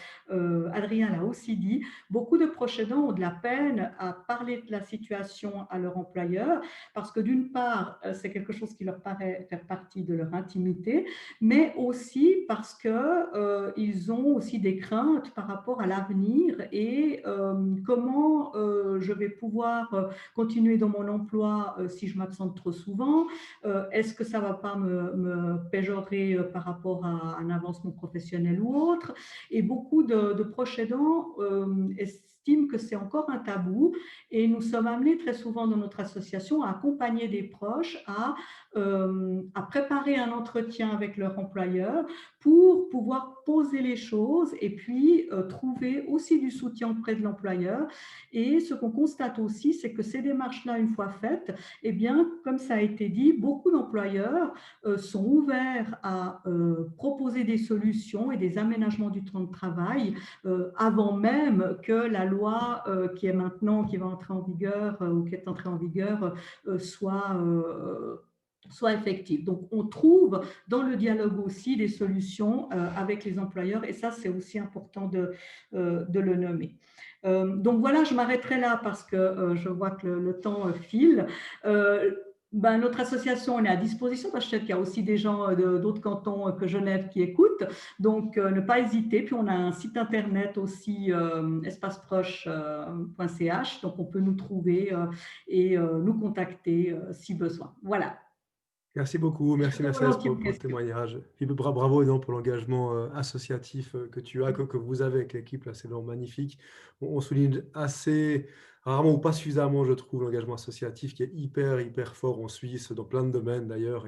Adrien l'a aussi dit, beaucoup de proches aidants ont de la peine à parler de la situation à leur employeur parce que d'une part, c'est quelque chose qui leur paraît faire partie de leur intimité, mais aussi parce qu'ils ont aussi des craintes par rapport à l'avenir et comment je vais pouvoir continuer dans mon emploi si je m'absente trop souvent. Est-ce que ça ne va pas me péjorer par rapport à un avancement professionnel ou autre? Et beaucoup de proches aidants estiment que c'est encore un tabou et nous sommes amenés très souvent dans notre association à accompagner des proches à préparer un entretien avec leur employeur pour pouvoir poser les choses et puis trouver aussi du soutien auprès de l'employeur. Et ce qu'on constate aussi, c'est que ces démarches-là, une fois faites, eh bien, comme ça a été dit, beaucoup d'employeurs sont ouverts à proposer des solutions et des aménagements du temps de travail avant même que la loi qui va entrer en vigueur ou qui est entrée en vigueur soit effective. Donc, on trouve dans le dialogue aussi des solutions avec les employeurs et ça, c'est aussi important de le nommer. Donc voilà, je m'arrêterai là parce que je vois que le temps file. Notre association on est à disposition parce que je sais qu'il y a aussi des gens d'autres cantons que Genève qui écoutent, donc ne pas hésiter. Puis on a un site internet aussi, espaceproche.ch, donc on peut nous trouver et nous contacter si besoin. Voilà. Merci beaucoup, merci Mercedes pour le témoignage. Puis bravo pour l'engagement associatif que tu as, que vous avez avec l'équipe, là, c'est vraiment magnifique. On souligne assez rarement ou pas suffisamment, je trouve, l'engagement associatif qui est hyper fort en Suisse, dans plein de domaines d'ailleurs,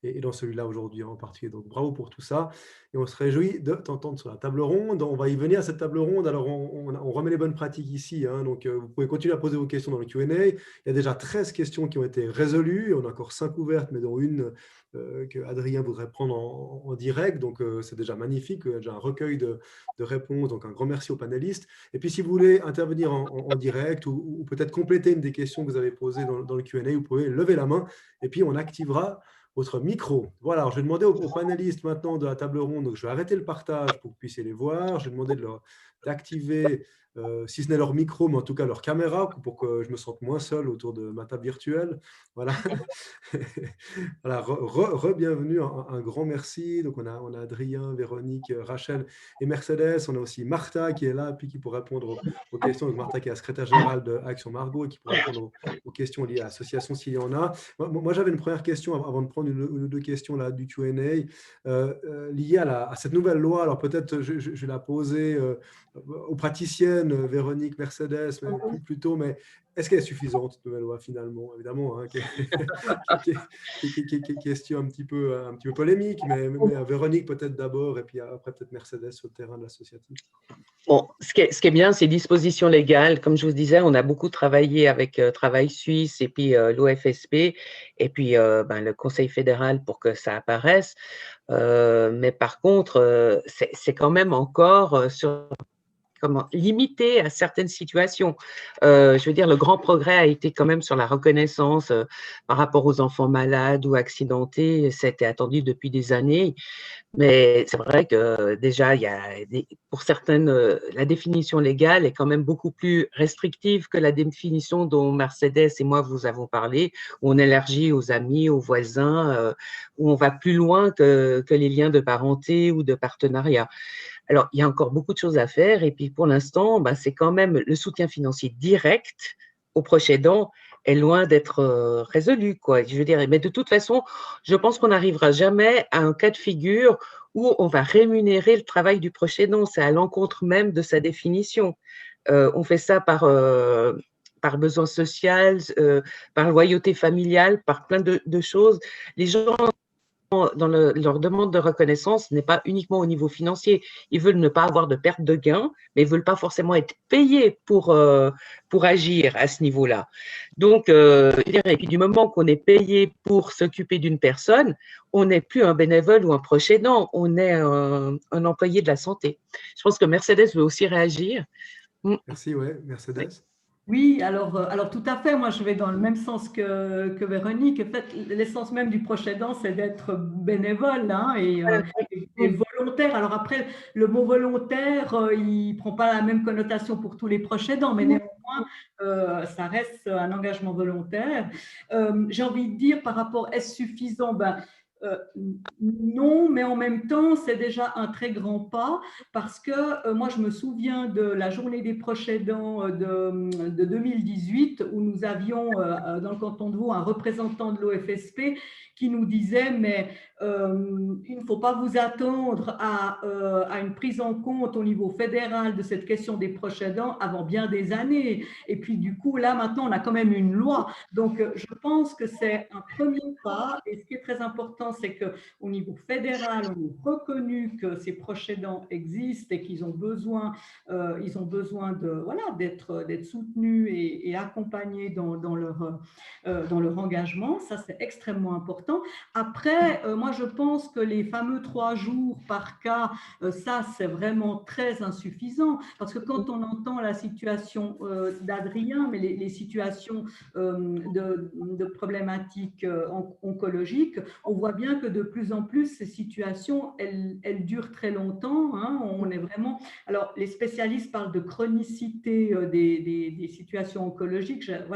et dans celui-là aujourd'hui en particulier. Donc bravo pour tout ça. Et on se réjouit de t'entendre sur la table ronde. On va y venir à cette table ronde. Alors on remet les bonnes pratiques ici, hein, donc vous pouvez continuer à poser vos questions dans le Q&A. Il y a déjà 13 questions qui ont été résolues. On a encore 5 ouvertes, mais dont une que Adrien voudrait prendre en direct. Donc, c'est déjà magnifique. Il y a déjà un recueil de réponses. Donc, un grand merci aux panélistes. Et puis, si vous voulez intervenir en direct ou peut-être compléter une des questions que vous avez posées dans le Q&A, vous pouvez lever la main et puis on activera votre micro. Voilà, alors je vais demander aux panélistes maintenant de la table ronde. Donc, je vais arrêter le partage pour que vous puissiez les voir. Je vais demander d'activer si ce n'est leur micro, mais en tout cas leur caméra, pour que je me sente moins seul autour de ma table virtuelle. Voilà. Voilà, bienvenue, un grand merci. Donc on a Adrien, Véronique, Rachel et Mercedes. On a aussi Martha qui est là, puis qui pourra répondre aux questions. Donc Martha qui est la secrétaire générale de Action Margot et qui pourra répondre aux questions liées à l'association s'il y en a. Moi j'avais une première question avant de prendre une ou deux questions là, du Q&A liée à cette nouvelle loi. Alors peut-être je vais la poser aux praticiennes, Véronique, Mercedes, mais plutôt, mais est-ce qu'elle est suffisante, cette nouvelle loi, finalement? Évidemment, hein, question un petit peu polémique, mais Véronique peut-être d'abord, et puis après peut-être Mercedes sur le terrain de l'associatif. Bon, ce qui est bien, c'est dispositions légales. Comme je vous disais, on a beaucoup travaillé avec Travail Suisse et puis l'OFSP et puis le Conseil fédéral pour que ça apparaisse. Mais par contre, c'est quand même encore limité à certaines situations. Je veux dire, le grand progrès a été quand même sur la reconnaissance par rapport aux enfants malades ou accidentés. Ça a été attendu depuis des années. Mais c'est vrai que déjà, pour certaines, la définition légale est quand même beaucoup plus restrictive que la définition dont Mercedes et moi vous avons parlé, où on élargit aux amis, aux voisins, où on va plus loin que les liens de parenté ou de partenariat. Alors, il y a encore beaucoup de choses à faire. Et puis, pour l'instant, c'est quand même le soutien financier direct aux proches aidants est loin d'être résolu, quoi. Je veux dire, mais de toute façon, je pense qu'on n'arrivera jamais à un cas de figure où on va rémunérer le travail du proche aidant. C'est à l'encontre même de sa définition. On fait ça par besoin social, par loyauté familiale, par plein de choses. Les gens dans leur demande de reconnaissance n'est pas uniquement au niveau financier. Ils veulent ne pas avoir de perte de gain, mais ils ne veulent pas forcément être payés pour agir à ce niveau-là. Donc, et puis du moment qu'on est payé pour s'occuper d'une personne, on n'est plus un bénévole ou un proche aidant, on est un employé de la santé. Je pense que Mercedes veut aussi réagir. Merci, ouais, Mercedes. Oui, alors tout à fait, moi je vais dans le même sens que Véronique. En fait, l'essence même du proche aidant, c'est d'être bénévole hein, et volontaire. Alors après, le mot volontaire, il ne prend pas la même connotation pour tous les proches aidants, mais néanmoins, ça reste un engagement volontaire. J'ai envie de dire par rapport, est-ce suffisant? Non, mais en même temps, c'est déjà un très grand pas parce que moi, je me souviens de la journée des proches aidants de 2018 où nous avions dans le canton de Vaud un représentant de l'OFSP qui nous disait mais il ne faut pas vous attendre à une prise en compte au niveau fédéral de cette question des proches aidants avant bien des années. Et puis du coup, là maintenant, on a quand même une loi. Donc, je pense que c'est un premier pas. Et ce qui est très important, c'est qu'au niveau fédéral, on a reconnu que ces proches aidants existent et qu'ils ont besoin, d'être soutenus et accompagnés dans leur engagement. Ça, c'est extrêmement important. Après, moi, je pense que les fameux 3 jours par cas, ça, c'est vraiment très insuffisant parce que quand on entend la situation d'Adrien, mais les situations de problématiques oncologiques, on voit bien que de plus en plus, ces situations, elles durent très longtemps. Hein, on est vraiment… Alors, les spécialistes parlent de chronicité des situations oncologiques. J'aime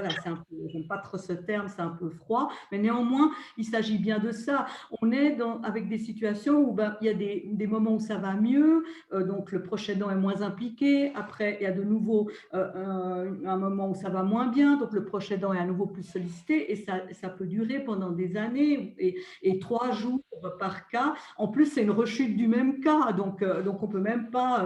pas trop ce terme, c'est un peu froid, mais néanmoins, il s'agit bien de ça. On est avec des situations où il y a des moments où ça va mieux, donc le proche aidant est moins impliqué. Après, il y a de nouveau un moment où ça va moins bien, donc le proche aidant est à nouveau plus sollicité et ça peut durer pendant des années et 3 jours par cas. En plus, c'est une rechute du même cas, donc on ne peut même pas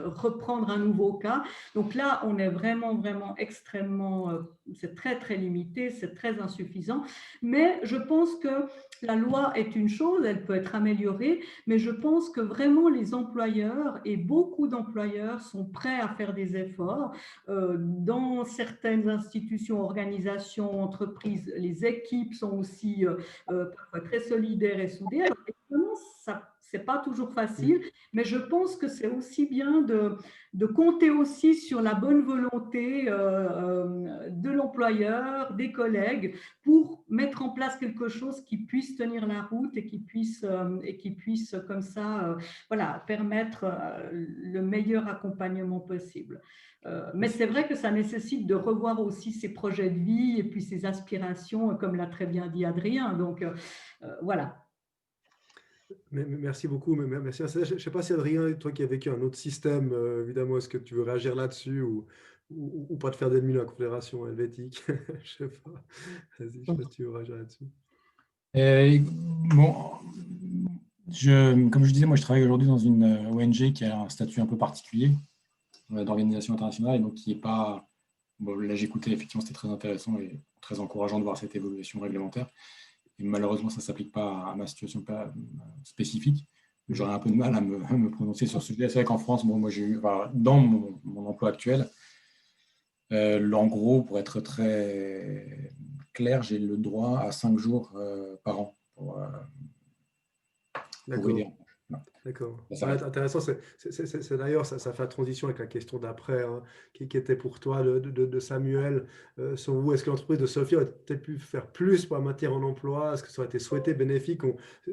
reprendre un nouveau cas. Donc là, on est vraiment, vraiment extrêmement, c'est très, très limité, c'est très insuffisant. Mais je pense que la loi est une chose, elle peut être améliorée, mais je pense que vraiment les employeurs et beaucoup d'employeurs sont prêts à faire des efforts. Dans certaines institutions, organisations, entreprises, les équipes sont aussi parfois très solidaires et soudées. Alors, évidemment, c'est pas toujours facile, mais je pense que c'est aussi bien de compter aussi sur la bonne volonté de l'employeur, des collègues, pour mettre en place quelque chose qui puisse tenir la route et qui puisse comme ça voilà, permettre le meilleur accompagnement possible. Mais c'est vrai que ça nécessite de revoir aussi ses projets de vie et puis ses aspirations, comme l'a très bien dit Adrien. Donc, voilà. Merci beaucoup. Merci. Je ne sais pas si Adrien, toi qui as vécu un autre système, évidemment, est-ce que tu veux réagir là-dessus ou pas te faire d'ennemis de la Confédération helvétique? Je ne sais pas. Vas-y, je ne sais pas si tu veux réagir là-dessus. Bon, comme je disais, moi je travaille aujourd'hui dans une ONG qui a un statut un peu particulier d'organisation internationale et donc qui n'est pas... Bon, là j'écoutais, effectivement c'était très intéressant et très encourageant de voir cette évolution réglementaire. Et malheureusement ça ne s'applique pas à ma situation spécifique. J'aurais un peu de mal à me prononcer sur ce sujet. C'est vrai qu'en France, bon, moi j'ai eu, dans mon emploi actuel, en gros, pour être très clair, j'ai le droit à 5 jours par an pour aider. D'accord. Intéressant. C'est d'ailleurs, ça fait la transition avec la question d'après, hein, qui était pour toi de Samuel. Selon vous, est-ce que l'entreprise de Sophie aurait peut-être pu faire plus pour la maintenir en emploi? Est-ce que ça aurait été souhaité, bénéfique?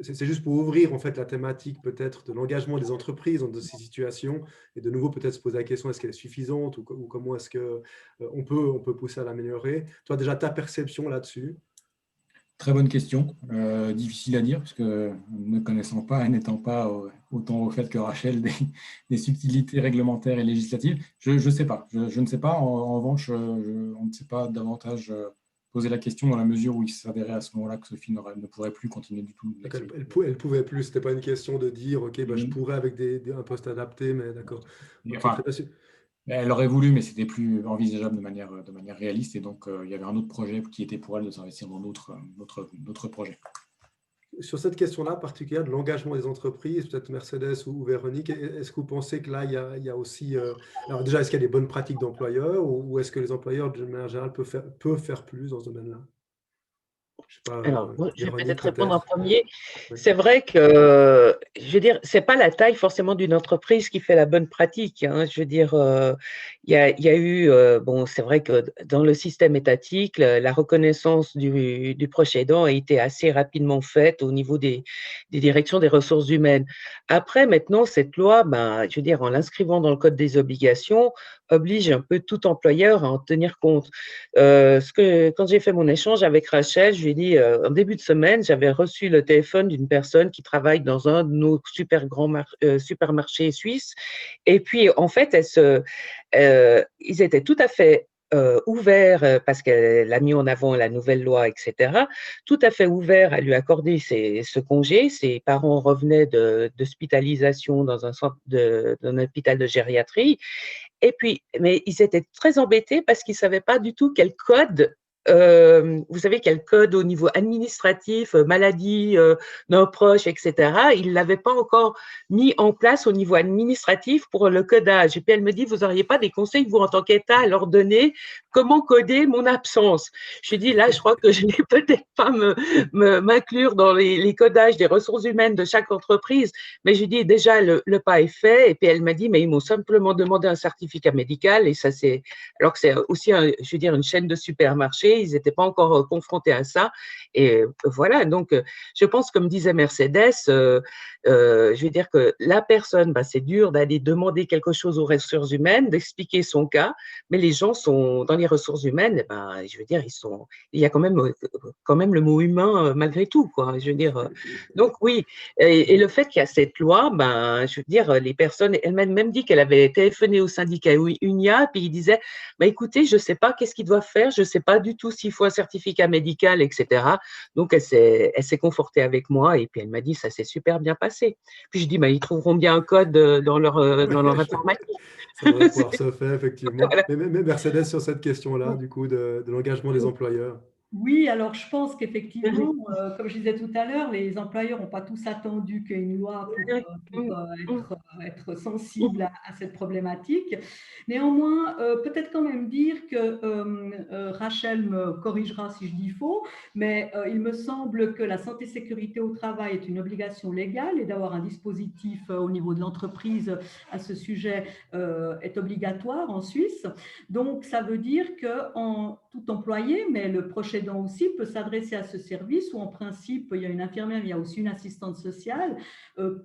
C'est juste pour ouvrir en fait la thématique peut-être de l'engagement des entreprises dans ces situations et de nouveau peut-être se poser la question, est-ce qu'elle est suffisante ou comment est-ce qu'on peut pousser à l'améliorer? Toi, déjà, ta perception là-dessus? Très bonne question, difficile à dire, parce que ne connaissant pas et n'étant pas autant au fait que Rachel des subtilités réglementaires et législatives, je ne sais pas. Je ne sais pas. En revanche, on ne sait pas davantage poser la question dans la mesure où il s'avérait à ce moment-là que Sophie ne pourrait plus continuer du tout. Elle pouvait plus. C'était pas une question de dire, ok, je pourrais avec un poste adapté, mais d'accord. Enfin, elle aurait voulu, mais c'était plus envisageable de manière réaliste. Et donc, il y avait un autre projet qui était pour elle de s'investir dans d'autres projets. Sur cette question-là particulière de l'engagement des entreprises, peut-être Mercedes ou Véronique, est-ce que vous pensez que là, il y a aussi... alors déjà, est-ce qu'il y a des bonnes pratiques d'employeurs ou est-ce que les employeurs, de manière générale, peuvent faire plus dans ce domaine-là? Je sais pas, Alors, je vais Véronique, peut-être répondre en peut-être. premier. Oui. C'est vrai que, je veux dire, c'est pas la taille forcément d'une entreprise qui fait la bonne pratique, hein. Je veux dire, il y a eu, bon, c'est vrai que dans le système étatique, la reconnaissance du proche aidant a été assez rapidement faite au niveau des directions des ressources humaines. Après, maintenant, cette loi, ben, je veux dire, en l'inscrivant dans le code des obligations, oblige un peu tout employeur à en tenir compte. Quand j'ai fait mon échange avec Rachel, je lui ai dit, en début de semaine, j'avais reçu le téléphone d'une personne qui travaille dans un de nos super grands supermarchés suisses. Et puis, en fait, ils étaient tout à fait ouverts, parce qu'elle a mis en avant la nouvelle loi, etc., tout à fait ouverts à lui accorder ce congé. Ses parents revenaient d'hospitalisation dans un hôpital de gériatrie. Et puis, mais ils étaient très embêtés parce qu'ils ne savaient pas du tout quel code, vous savez, quel code au niveau administratif, maladie, nos proches, etc. Ils ne l'avaient pas encore mis en place au niveau administratif pour le codage. Et puis elle me dit, vous n'auriez pas des conseils, vous, en tant qu'État, à leur donner comment coder mon absence? Je lui dis, là, je crois que je ne vais peut-être pas m'inclure dans les codages des ressources humaines de chaque entreprise, mais je lui dis, déjà, le pas est fait. Et puis elle m'a dit, mais ils m'ont simplement demandé un certificat médical, et ça, c'est, alors que c'est aussi, je veux dire, une chaîne de supermarchés, ils n'étaient pas encore confrontés à ça. Et voilà, donc je pense, comme disait Mercedes, je veux dire que la personne, c'est dur d'aller demander quelque chose aux ressources humaines, d'expliquer son cas, mais les gens sont dans les ressources humaines, je veux dire, il y a quand même le mot humain malgré tout, quoi. Je veux dire, donc oui, et le fait qu'il y a cette loi, je veux dire, les personnes, elle m'a même dit qu'elle avait téléphoné au syndicat UNIA, puis il disait, écoutez, je ne sais pas qu'est-ce qu'ils doivent faire, je ne sais pas du tout s'il faut un certificat médical, etc. Donc elle s'est confortée avec moi, et puis elle m'a dit, ça s'est super bien passé. Puis je dis, ils trouveront bien un code dans leur informatique. Ça devrait pouvoir se faire, effectivement. Voilà. Mais Mercedes, sur cette question-là, du coup, de l'engagement des employeurs. Oui, alors je pense qu'effectivement, comme je disais tout à l'heure, les employeurs n'ont pas tous attendu qu'il y ait une loi pour être sensibles à cette problématique. Néanmoins, peut-être quand même dire que Rachel me corrigera si je dis faux, mais il me semble que la santé-sécurité au travail est une obligation légale et d'avoir un dispositif au niveau de l'entreprise à ce sujet est obligatoire en Suisse. Donc, ça veut dire que tout employé, mais le proche aidant aussi peut s'adresser à ce service où en principe il y a une infirmière, il y a aussi une assistante sociale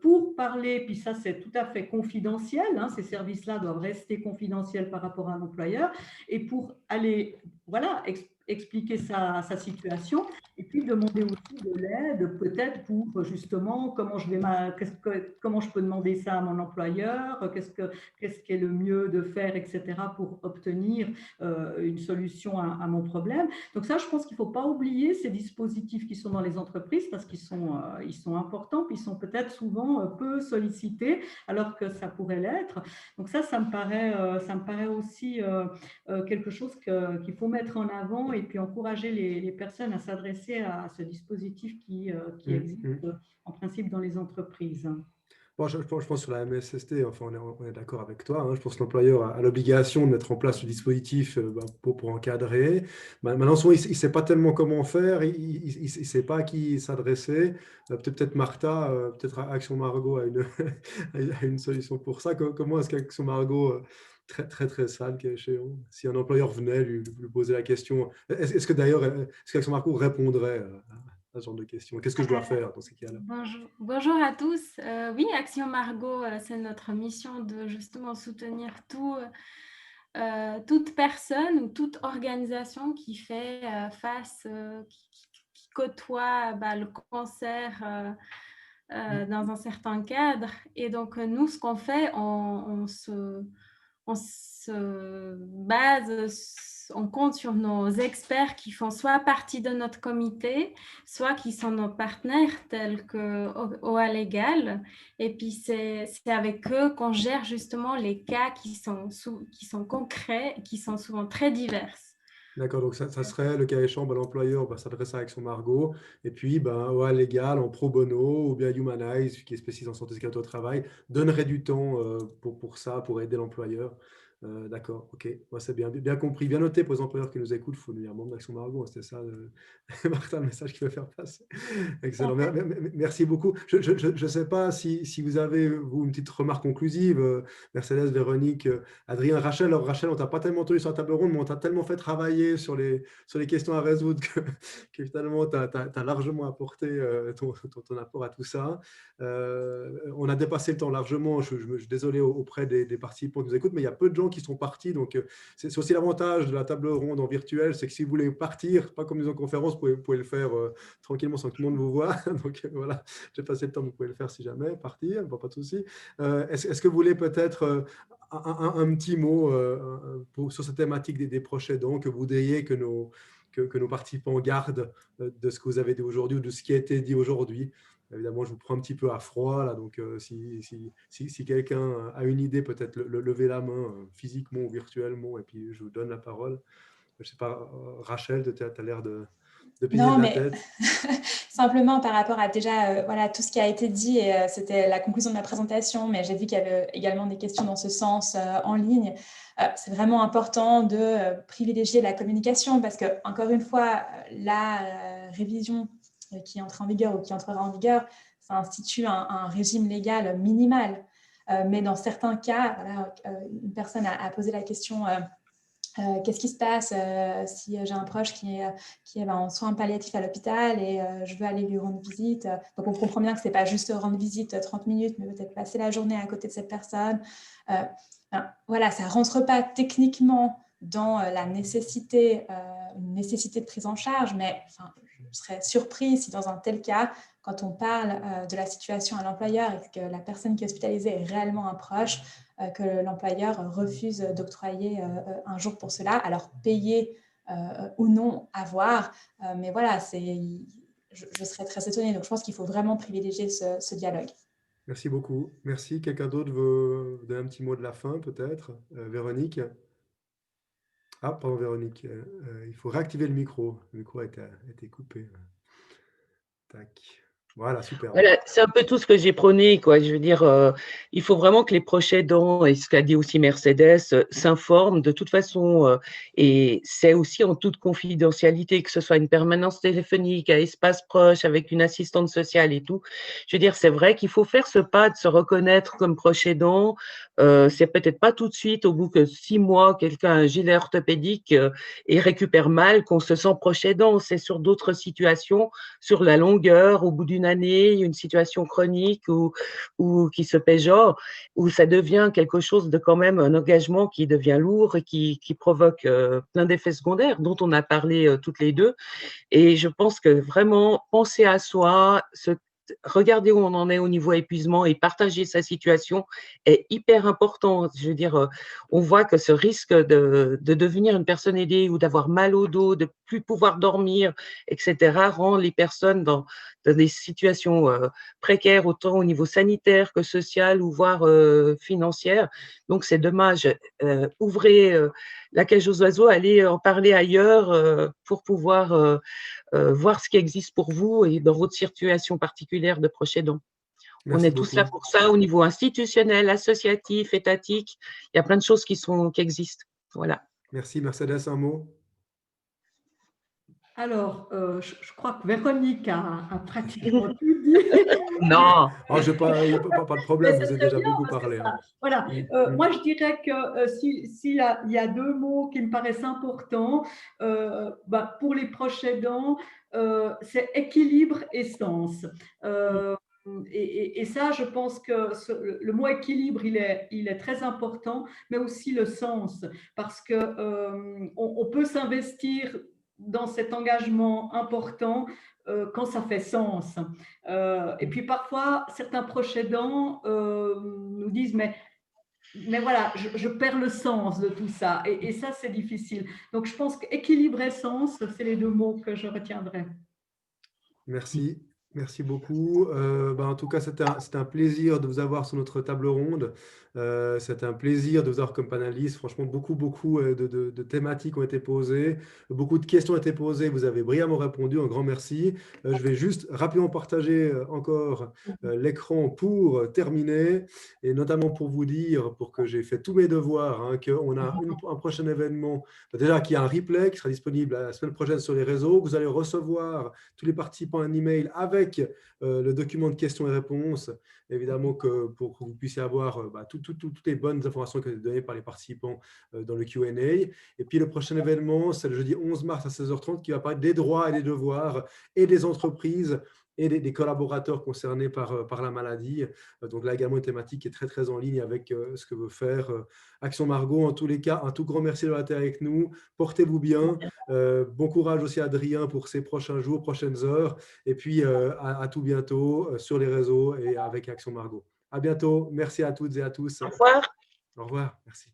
pour parler, puis ça c'est tout à fait confidentiel, hein, ces services-là doivent rester confidentiels par rapport à l'employeur, et pour aller voilà, expliquer sa situation et puis demander aussi de l'aide peut-être pour justement comment je peux demander ça à mon employeur, qu'est-ce qui est le mieux de faire, etc. pour obtenir une solution à mon problème. Donc ça, je pense qu'il ne faut pas oublier ces dispositifs qui sont dans les entreprises parce qu'ils sont importants, puis ils sont peut-être souvent peu sollicités alors que ça pourrait l'être. Donc ça me paraît aussi quelque chose qu'il faut mettre en avant et puis encourager les personnes à s'adresser à ce dispositif qui existe en principe dans les entreprises. Bon, je pense sur la MSST, enfin, on est d'accord avec toi. Hein. Je pense que l'employeur a l'obligation de mettre en place ce dispositif pour encadrer. Maintenant, souvent, il ne sait pas tellement comment faire, il ne sait pas à qui s'adresser. Peut-être Martha, peut-être Action Margot a une solution pour ça. Comment est-ce qu'Action Margot, très, très, très sale, cas échéant, si un employeur venait lui poser la question, est-ce que d'ailleurs, est-ce qu'Action Margot répondrait à ce genre de questions? Qu'est-ce que je dois faire dans ces cas-là? Bonjour à tous. Oui, Action Margot, c'est notre mission de justement soutenir toute personne ou toute organisation qui fait face, qui côtoie le cancer dans un certain cadre. Et donc, nous, ce qu'on fait, on se base, on compte sur nos experts qui font soit partie de notre comité, soit qui sont nos partenaires tels que OA Légal. Et puis, c'est avec eux qu'on gère justement les cas qui sont concrets et qui sont souvent très divers. D'accord, donc ça serait le cas échéant, l'employeur s'adresse à Action Margot, et puis OA Légal en pro bono, ou bien Humanize, qui est spécialisé en santé et sécurité au travail, donnerait du temps pour ça, pour aider l'employeur. D'accord, ok, ouais, c'est bien compris, bien noté pour les employeurs qui nous écoutent, il faut devenir membre d'Action Margot, c'était ça, Martin, le message qu'il veut faire passer. Excellent, merci beaucoup. Je ne sais pas si vous avez, vous, une petite remarque conclusive, Mercedes, Véronique, Adrien, Rachel. Alors Rachel, on t'a pas tellement entendu sur la table ronde, mais on t'a tellement fait travailler sur les questions à résoudre que finalement, tu as largement apporté ton apport à tout ça. On a dépassé le temps largement. Je suis désolé auprès des participants qui nous écoutent, mais il y a peu de gens qui sont partis. Donc, c'est aussi l'avantage de la table ronde en virtuel, c'est que si vous voulez partir, pas comme une conférence, vous pouvez le faire tranquillement sans que tout le monde vous voit. Donc, voilà, j'ai passé le temps, vous pouvez le faire si jamais, partir, pas de souci. Est-ce que vous voulez peut-être un petit mot sur cette thématique des proches aidants que vous voudriez que nos participants gardent de ce que vous avez dit aujourd'hui ou de ce qui a été dit aujourd'hui? Évidemment, je vous prends un petit peu à froid, là, donc si quelqu'un a une idée, peut-être lever la main physiquement ou virtuellement, et puis je vous donne la parole. Je ne sais pas, Rachel, tu as l'air de pigner de la tête. Simplement par rapport à déjà voilà, tout ce qui a été dit, et c'était la conclusion de ma présentation, mais j'ai vu qu'il y avait également des questions dans ce sens en ligne. C'est vraiment important de privilégier la communication parce que, encore une fois, la révision qui entre en vigueur ou qui entrera en vigueur, ça institue un régime légal minimal. Mais dans certains cas, voilà, une personne a posé la question qu'est-ce qui se passe si j'ai un proche qui est en soins palliatifs à l'hôpital et je veux aller lui rendre visite. Donc, on comprend bien que ce n'est pas juste rendre visite 30 minutes, mais peut-être passer la journée à côté de cette personne. Voilà, ça ne rentre pas techniquement dans la nécessité de prise en charge, mais je serais surprise si dans un tel cas, quand on parle de la situation à l'employeur et que la personne qui est hospitalisée est réellement un proche, que l'employeur refuse d'octroyer un jour pour cela, alors payer ou non à voir. Mais voilà, je serais très étonnée. Donc, je pense qu'il faut vraiment privilégier ce dialogue. Merci beaucoup. Merci. Quelqu'un d'autre veut donner un petit mot de la fin, peut-être? Véronique? Ah, pardon, Véronique. Il faut réactiver le micro. Le micro a été coupé. Tac. Voilà, super. Voilà, c'est un peu tout ce que j'ai prôné, quoi. Je veux dire, il faut vraiment que les proches aidants, et ce qu'a dit aussi Mercedes, s'informent de toute façon, et c'est aussi en toute confidentialité, que ce soit une permanence téléphonique, à espace proche, avec une assistante sociale et tout. Je veux dire, c'est vrai qu'il faut faire ce pas de se reconnaître comme proche aidant. C'est peut-être pas tout de suite, au bout que 6 mois, quelqu'un a un gilet orthopédique et récupère mal, qu'on se sent proche aidant. C'est sur d'autres situations, sur la longueur, au bout d'une année, une situation chronique ou qui se péjore, où ça devient quelque chose de quand même un engagement qui devient lourd et qui provoque plein d'effets secondaires dont on a parlé toutes les deux. Et je pense que vraiment penser à soi, regarder où on en est au niveau épuisement et partager sa situation est hyper important. Je veux dire, on voit que ce risque de devenir une personne aidée ou d'avoir mal au dos, de plus pouvoir dormir, etc., rend les personnes dans des situations précaires, autant au niveau sanitaire que social ou voire financière. Donc, c'est dommage. Ouvrez la cage aux oiseaux, allez en parler ailleurs pour pouvoir voir ce qui existe pour vous et dans votre situation particulière de proche aidant. On Merci est tous là beaucoup. pour ça au niveau institutionnel, associatif, étatique. Il y a plein de choses qui existent. Voilà. Merci. Mercedes, un mot? Alors, je crois que Véronique a pratiquement tout dit. Non. Oh, il n'y a pas de problème, vous avez déjà beaucoup parlé. Hein. Voilà. Moi, je dirais que s'il y a deux mots qui me paraissent importants pour les proches aidants, c'est équilibre et sens. Et ça, je pense que le mot équilibre, il est très important, mais aussi le sens, parce que on peut s'investir dans cet engagement important quand ça fait sens. Et puis parfois, certains proches aidants nous disent mais voilà, je perds le sens de tout ça. Et ça, c'est difficile. Donc, je pense qu'équilibre et sens, c'est les deux mots que je retiendrai. Merci. Merci beaucoup. En tout cas, c'était un plaisir de vous avoir sur notre table ronde. C'était un plaisir de vous avoir comme panéliste. Franchement, beaucoup de thématiques ont été posées. Beaucoup de questions ont été posées. Vous avez brillamment répondu. Un grand merci. Je vais juste rapidement partager encore l'écran pour terminer et notamment pour vous dire, pour que j'ai fait tous mes devoirs, hein, qu'on a un prochain événement, déjà qu'il y a un replay qui sera disponible la semaine prochaine sur les réseaux. Vous allez recevoir tous les participants un email avec le document de questions et réponses, évidemment que pour que vous puissiez avoir toutes les bonnes informations qui ont été données par les participants dans le Q&A. Et puis le prochain événement, c'est le jeudi 11 mars à 16h30 qui va parler des droits et des devoirs et des entreprises et des collaborateurs concernés par la maladie. Donc là également une thématique qui est très très en ligne avec ce que veut faire Action Margot. En tous les cas, un tout grand merci d'avoir été avec nous. Portez-vous bien. Bon courage aussi à Adrien pour ses prochains jours, prochaines heures. Et puis à tout bientôt sur les réseaux et avec Action Margot. À bientôt. Merci à toutes et à tous. Au revoir. Au revoir. Merci.